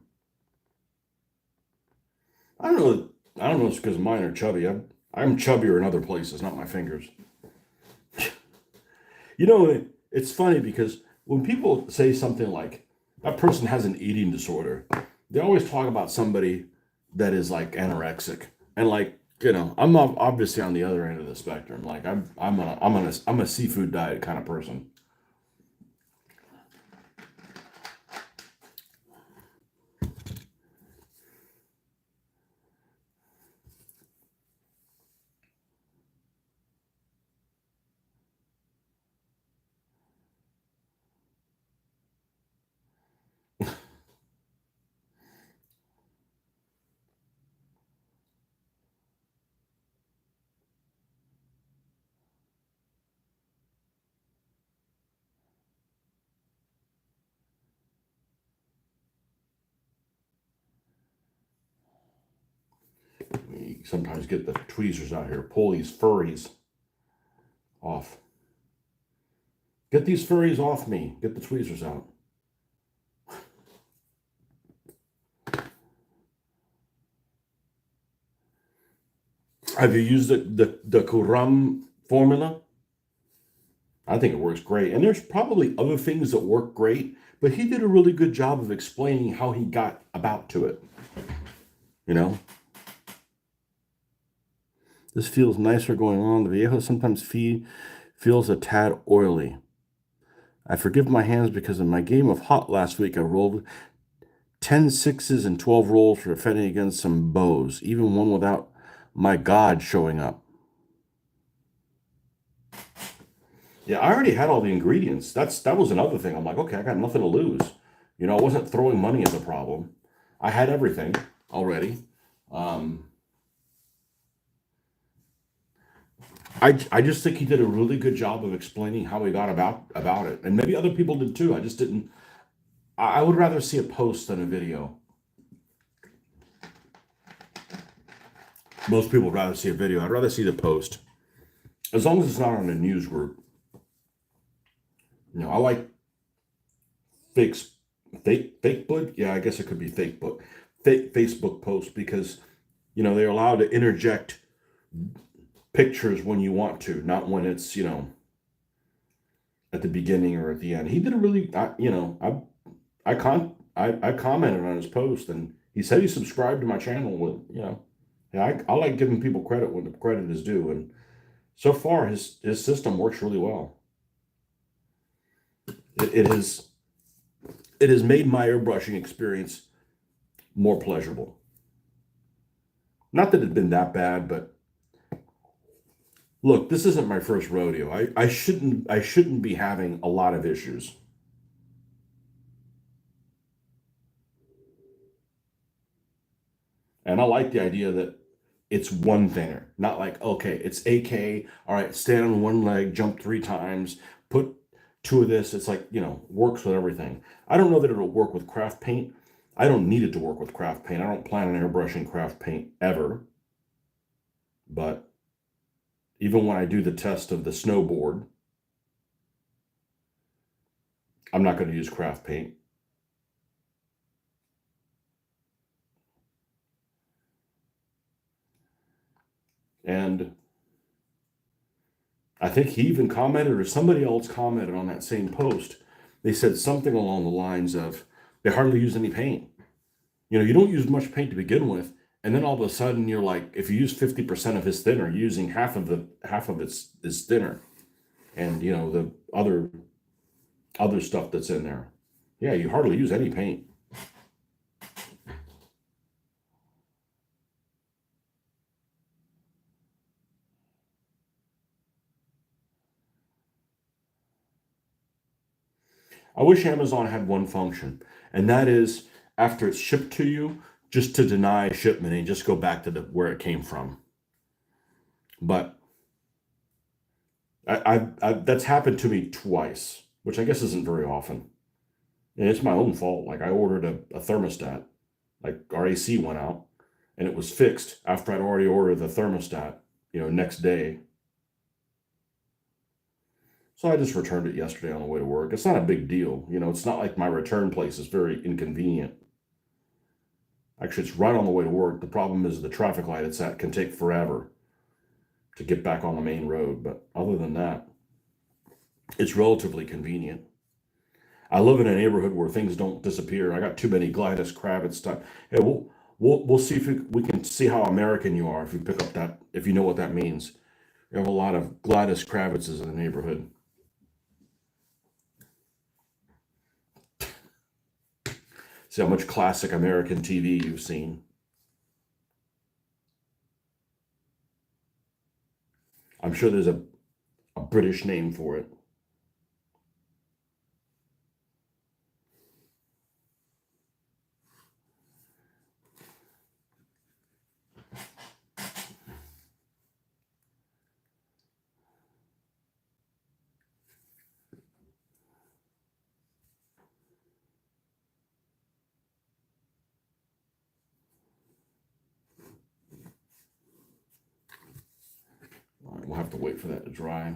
S1: I don't know. I don't know. It's because mine are chubby. I'm chubbier in other places, not my fingers. You know, it's funny because when people say something like that person has an eating disorder, they always talk about somebody that is like anorexic and like I'm not obviously on the other end of the spectrum. Like I'm a seafood diet kind of person. We sometimes get the tweezers out here, pull these furries off. Get these furries off me. Get the tweezers out. Have you used the Kuram formula? I think it works great. And there's probably other things that work great, but he did a really good job of explaining how he got about to it. You know? This feels nicer going on. The Viejo sometimes feels a tad oily. I forgive my hands because in my game of Hot last week, I rolled 10 sixes and 12 rolls for defending against some bows, even one without my god showing up. Yeah, I already had all the ingredients. That was another thing. I'm like, okay, I got nothing to lose. You know, I wasn't throwing money at the problem. I had everything already. Um, I just think he did a really good job of explaining how he got about it, and maybe other people did too. I just didn't. I would rather see a post than a video. Most people would rather see a video. I'd rather see the post, as long as it's not on a news group. You know, I like fakes, fake book. Yeah, I guess it could be fake book, fake Facebook posts because you know they're allowed to interject pictures when you want to, not when it's at the beginning or at the end. He did a really, I commented on his post and he said he subscribed to my channel with yeah, I like giving people credit when the credit is due, and so far his system works really well. It it has made my airbrushing experience more pleasurable. Not that it's been that bad, but look, this isn't my first rodeo. I shouldn't be having a lot of issues. And I like the idea that it's one thinner, not like, okay, it's AK, all right, stand on one leg, jump 3 times, put two of this. It's like, works with everything. I don't know that it'll work with craft paint. I don't need it to work with craft paint. I don't plan on airbrushing craft paint ever. But even when I do the test of the snowboard, I'm not going to use craft paint. And I think he even commented, or somebody else commented on that same post. They said something along the lines of, they hardly use any paint. You don't use much paint to begin with, and then all of a sudden you're like, if you use 50% of his thinner, you're using half of its thinner, and the other stuff that's in there. Yeah, you hardly use any paint. I wish Amazon had one function, and that is after it's shipped to you, just to deny shipment and just go back to where it came from. But that's happened to me twice, which I guess isn't very often. And it's my own fault. Like I ordered a thermostat, like our AC went out, and it was fixed after I'd already ordered the thermostat, next day. So I just returned it yesterday on the way to work. It's not a big deal. It's not like my return place is very inconvenient. Actually, it's right on the way to work. The problem is the traffic light it's at can take forever to get back on the main road. But other than that, it's relatively convenient. I live in a neighborhood where things don't disappear. I got too many Gladys Kravitz stuff. Hey, we'll see if we can see how American you are if you pick up that, if you know what that means. You have a lot of Gladys Kravitzes in the neighborhood. See how much classic American TV you've seen. I'm sure there's a British name for it. All right, we'll have to wait for that to dry.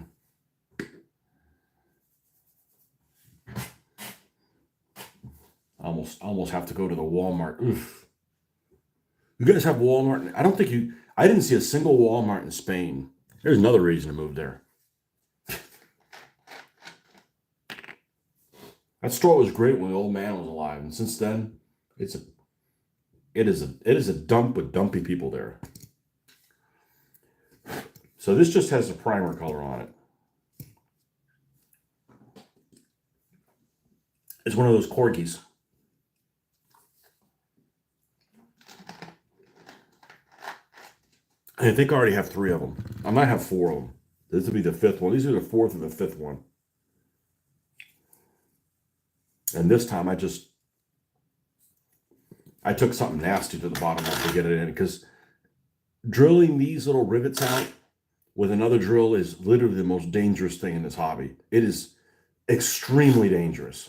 S1: Almost have to go to the Walmart. Oof. You guys have Walmart? I didn't see a single Walmart in Spain. There's another reason to move there. That store was great when the old man was alive, and since then, it's a it is a dump with dumpy people there. So this just has a primer color on it. It's one of those corgis. I think I already have 3 of them. I might have 4 of them. This will be the 5th one. These are the 4th and the 5th one. And this time I took something nasty to the bottom to get it in, because drilling these little rivets out with another drill is literally the most dangerous thing in this hobby. It is extremely dangerous.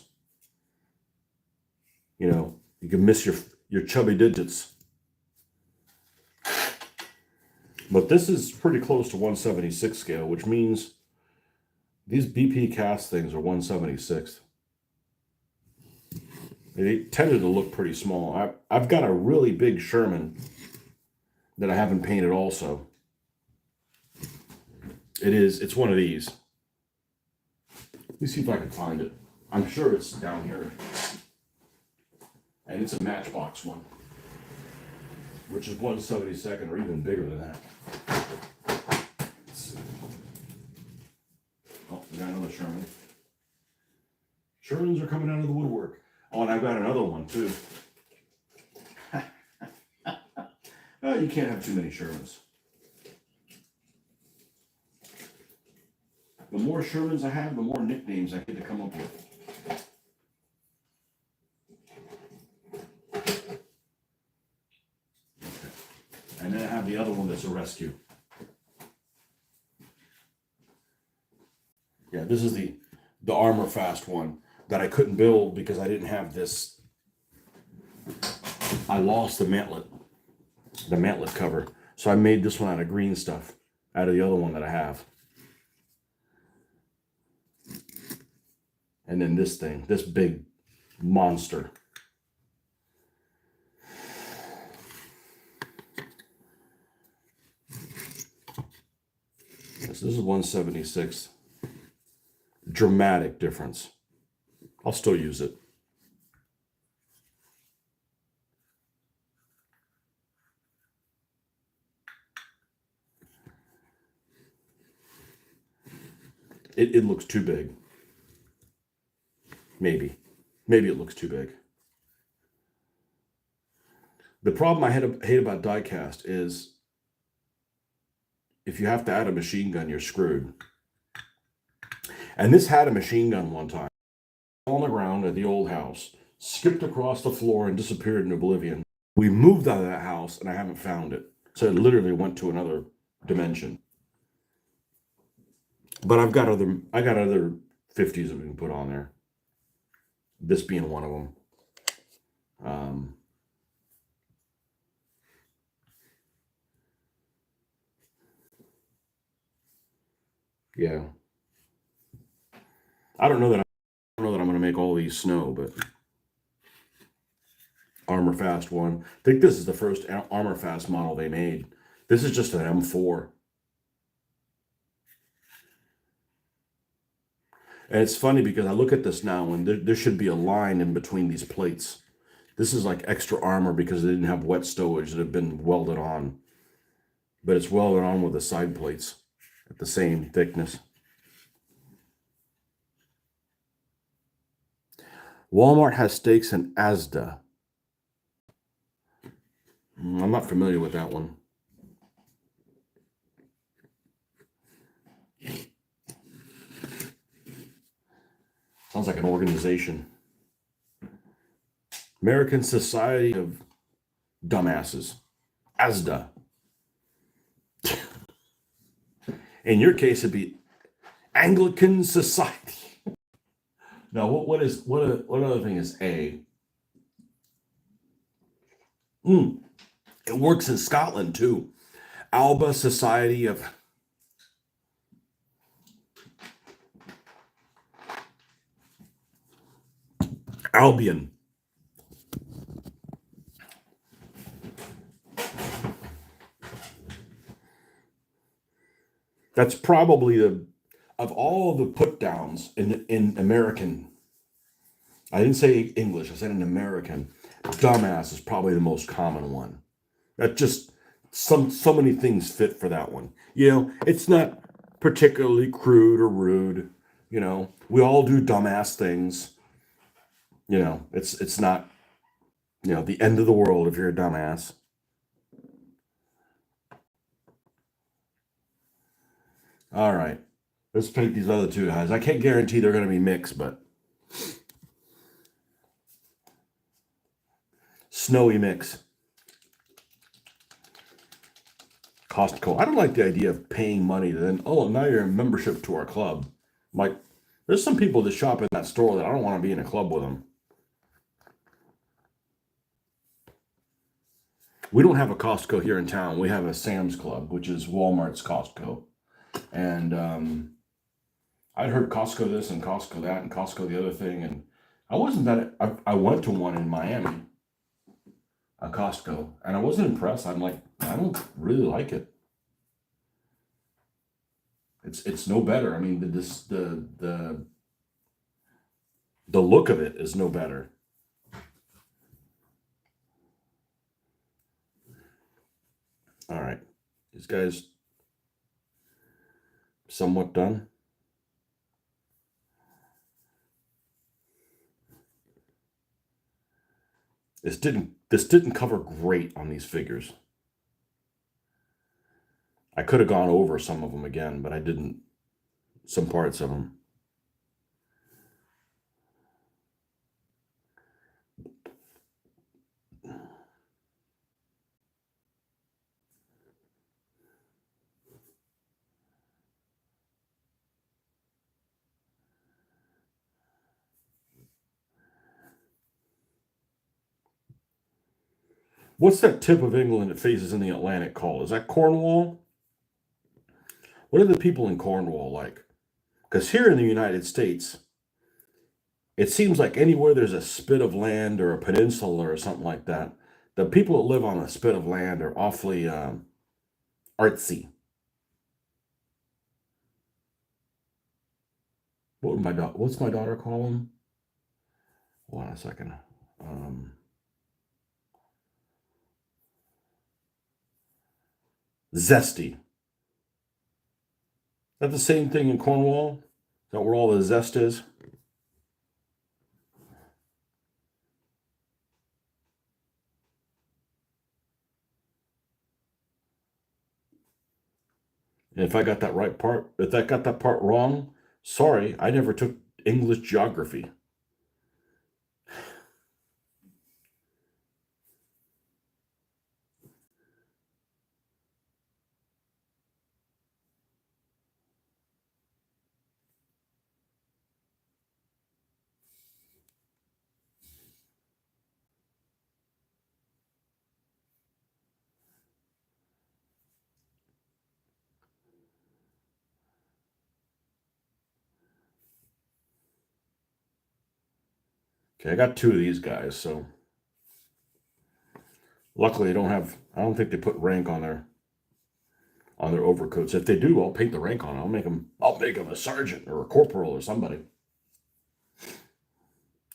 S1: You know, you can miss your chubby digits. But this is pretty close to 176 scale, which means these BP cast things are 176. They tended to look pretty small. I've got a really big Sherman that I haven't painted also. It's one of these. Let me see if I can find it. I'm sure it's down here. And it's a Matchbox one, which is 1/72 or even bigger than that. Oh, we got another Sherman. Shermans are coming out of the woodwork. Oh, and I've got another one too. Oh, you can't have too many Shermans. The more Shermans I have, the more nicknames I get to come up with. And then I have the other one that's a rescue. Yeah, this is the Armor Fast one that I couldn't build because I didn't have this. I lost the mantlet cover. So I made this one out of green stuff, out of the other one that I have. And then this thing, this big monster. This is 176. Dramatic difference. I'll still use it. It looks too big. Maybe it looks too big. The problem I hate about die-cast is if you have to add a machine gun, you're screwed. And this had a machine gun one time. On the ground at the old house, skipped across the floor and disappeared in oblivion. We moved out of that house and I haven't found it. So it literally went to another dimension. But I got other 50s that we can put on there. This being one of them. Yeah. I don't know that I'm going to make all these snow, but Armor Fast one. I think this is the first Armor Fast model they made. This is just an M4. And it's funny because I look at this now and there should be a line in between these plates. This is like extra armor because they didn't have wet stowage that have been welded on. But it's welded on with the side plates at the same thickness. Walmart has stakes in Asda. I'm not familiar with that one. Sounds like an organization. American Society of Dumbasses. Asda. In your case, it'd be Anglican Society. Now, what other thing is A? It works in Scotland too. Alba Society of Albion. That's probably of all the put downs in American. I didn't say English, I said in American. Dumbass is probably the most common one. That just so many things fit for that one. You know, it's not particularly crude or rude. You know, we all do dumbass things. You know, it's not, you know, the end of the world if you're a dumbass. All right, let's paint these other two guys. I can't guarantee they're going to be mixed, but snowy mix. Costco. I don't like the idea of paying money to then, oh, now you're a membership to our club. Like, there's some people that shop in that store that I don't want to be in a club with them. We don't have a Costco here in town. We have a Sam's Club, which is Walmart's Costco. And I'd heard Costco this and Costco that and Costco the other thing. And I wasn't that, I went to one in Miami, a Costco, and I wasn't impressed. I'm like, I don't really like it. It's no better. I mean, the look of it is no better. All right, these guys somewhat done. This didn't cover great on these figures. I could have gone over some of them again, but I didn't. Some parts of them. What's that tip of England that faces in the Atlantic called? Is that Cornwall? What are the people in Cornwall like? Because here in the United States, it seems like anywhere there's a spit of land or a peninsula or something like that, the people that live on a spit of land are awfully artsy. What's my daughter call them? Hold on a second. Um, Zesty. Is that the same thing in Cornwall? Is that where all the zest is? And if I got that right part, if I got that part wrong, sorry, I never took English geography. Okay, I got two of these guys, so luckily I don't think they put rank on their overcoats. If they do, I'll paint the rank on it. I'll make them a sergeant or a corporal or somebody.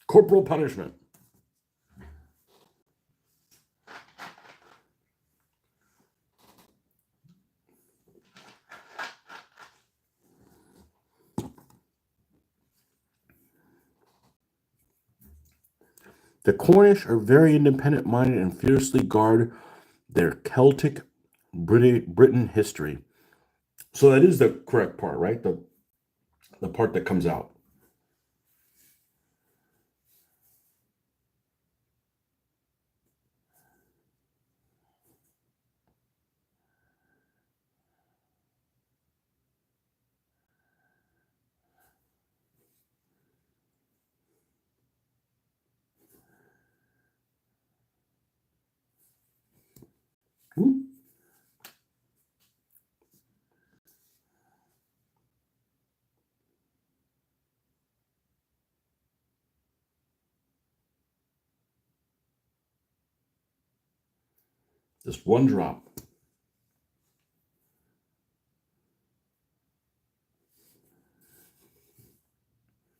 S1: Corporal punishment. The Cornish are very independent minded and fiercely guard their Celtic Britain history. So that is the correct part, right? The part that comes out. Just one drop.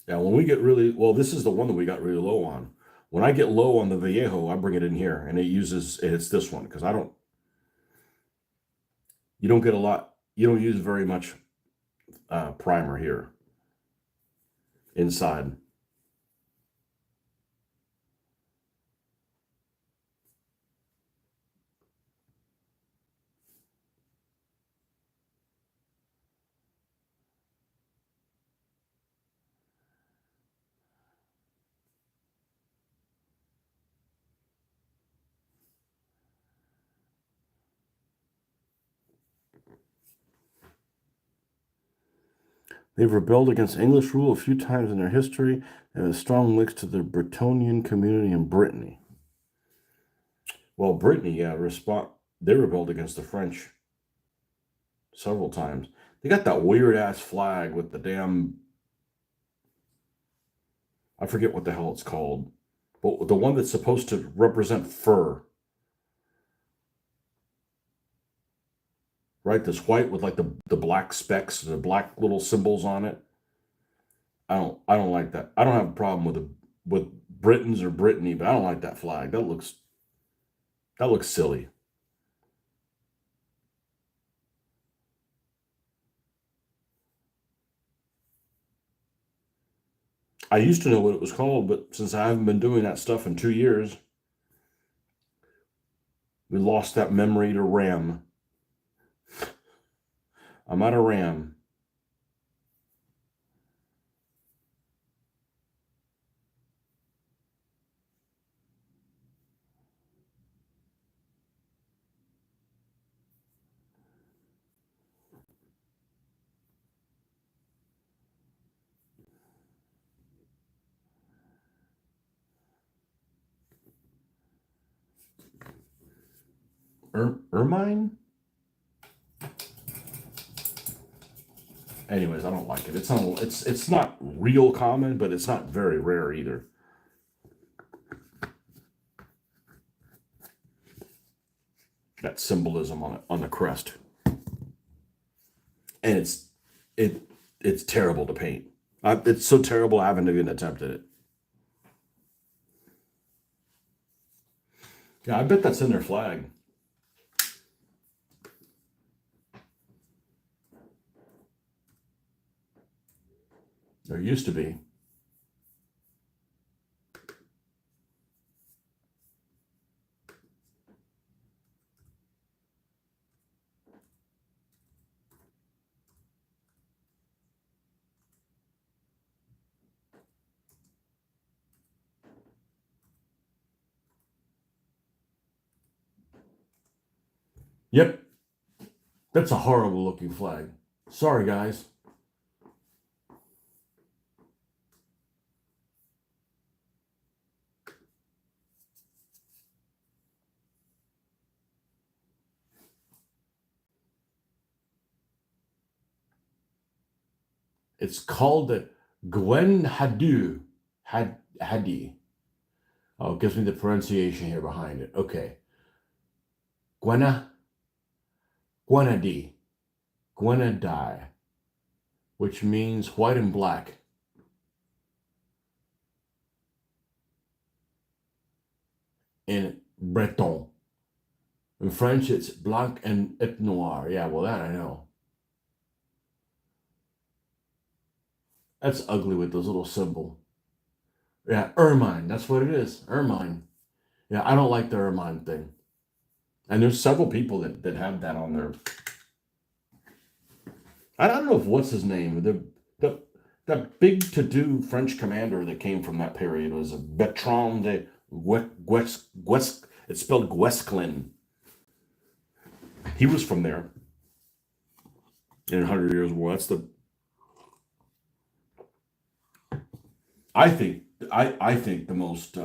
S1: Yeah, when we get really well, this is the one that we got really low on. When I get low on the Vallejo, I bring it in here and it's this one because I don't. You don't get a lot. You don't use very much primer here inside. They've rebelled against English rule a few times in their history and have strong links to the Bretonian community in Brittany. Well, Brittany, yeah, they rebelled against the French several times. They got that weird ass flag with the damn, I forget what the hell it's called, but the one that's supposed to represent fur, right? This white with like the black specks, the black little symbols on it. I don't like that. I don't have a problem with Britons or Brittany, but I don't like that flag. That looks silly. I used to know what it was called, but since I haven't been doing that stuff in 2 years, we lost that memory to RAM. I'm out of RAM. Ermine? Anyways, I don't like it. It's not real common, but it's not very rare either. That symbolism on the crest, and it's terrible to paint. It's so terrible I haven't even attempted it. Yeah, I bet that's in their flag. There used to be. Yep, that's a horrible looking flag. Sorry, guys. It's called the Gwen Hadi. Oh, it gives me the pronunciation here behind it. Okay. Gwenna, Gwenadi, Gwenadi, which means white and black. In Breton. In French, it's blanc and et noir. Yeah, well, that I know. That's ugly with those little symbol. Yeah, ermine. That's what it is. Ermine. Yeah, I don't like the ermine thing. And there's several people that have that on their. I don't know if what's his name. The big to do French commander that came from that period was Bertrand de Guesclin. It's spelled Guesclin. He was from there in 100 Years War. That's the. I think I think the most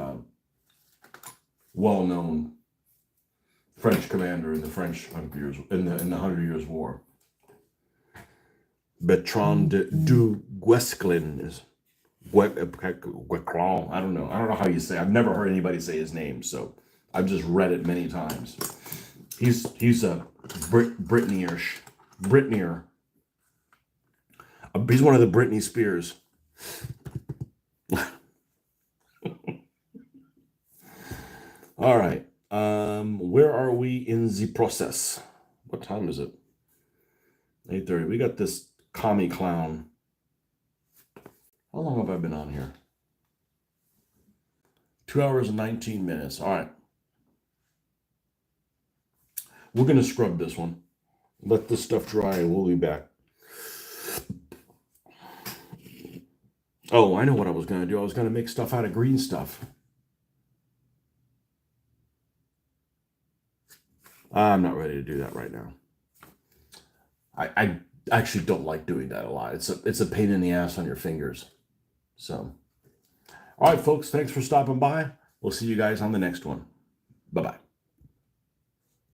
S1: well known French commander in the French 100 Years in the 100 Years War. Bertrand du Guesclin is Guesclin. I don't know. I don't know how you say. I've never heard anybody say his name, so I've just read it many times. He's a Brittanier. He's one of the Britney Spears. All right. Where are we in the process? What time is it? 8:30. We got this commie clown. How long have I been on here? 2 hours and 19 minutes. All right. We're going to scrub this one. Let this stuff dry and we'll be back. Oh, I know what I was going to do. I was going to make stuff out of green stuff. I'm not ready to do that right now. I actually don't like doing that a lot. It's a pain in the ass on your fingers. So, all right, folks, thanks for stopping by. We'll see you guys on the next one. Bye-bye.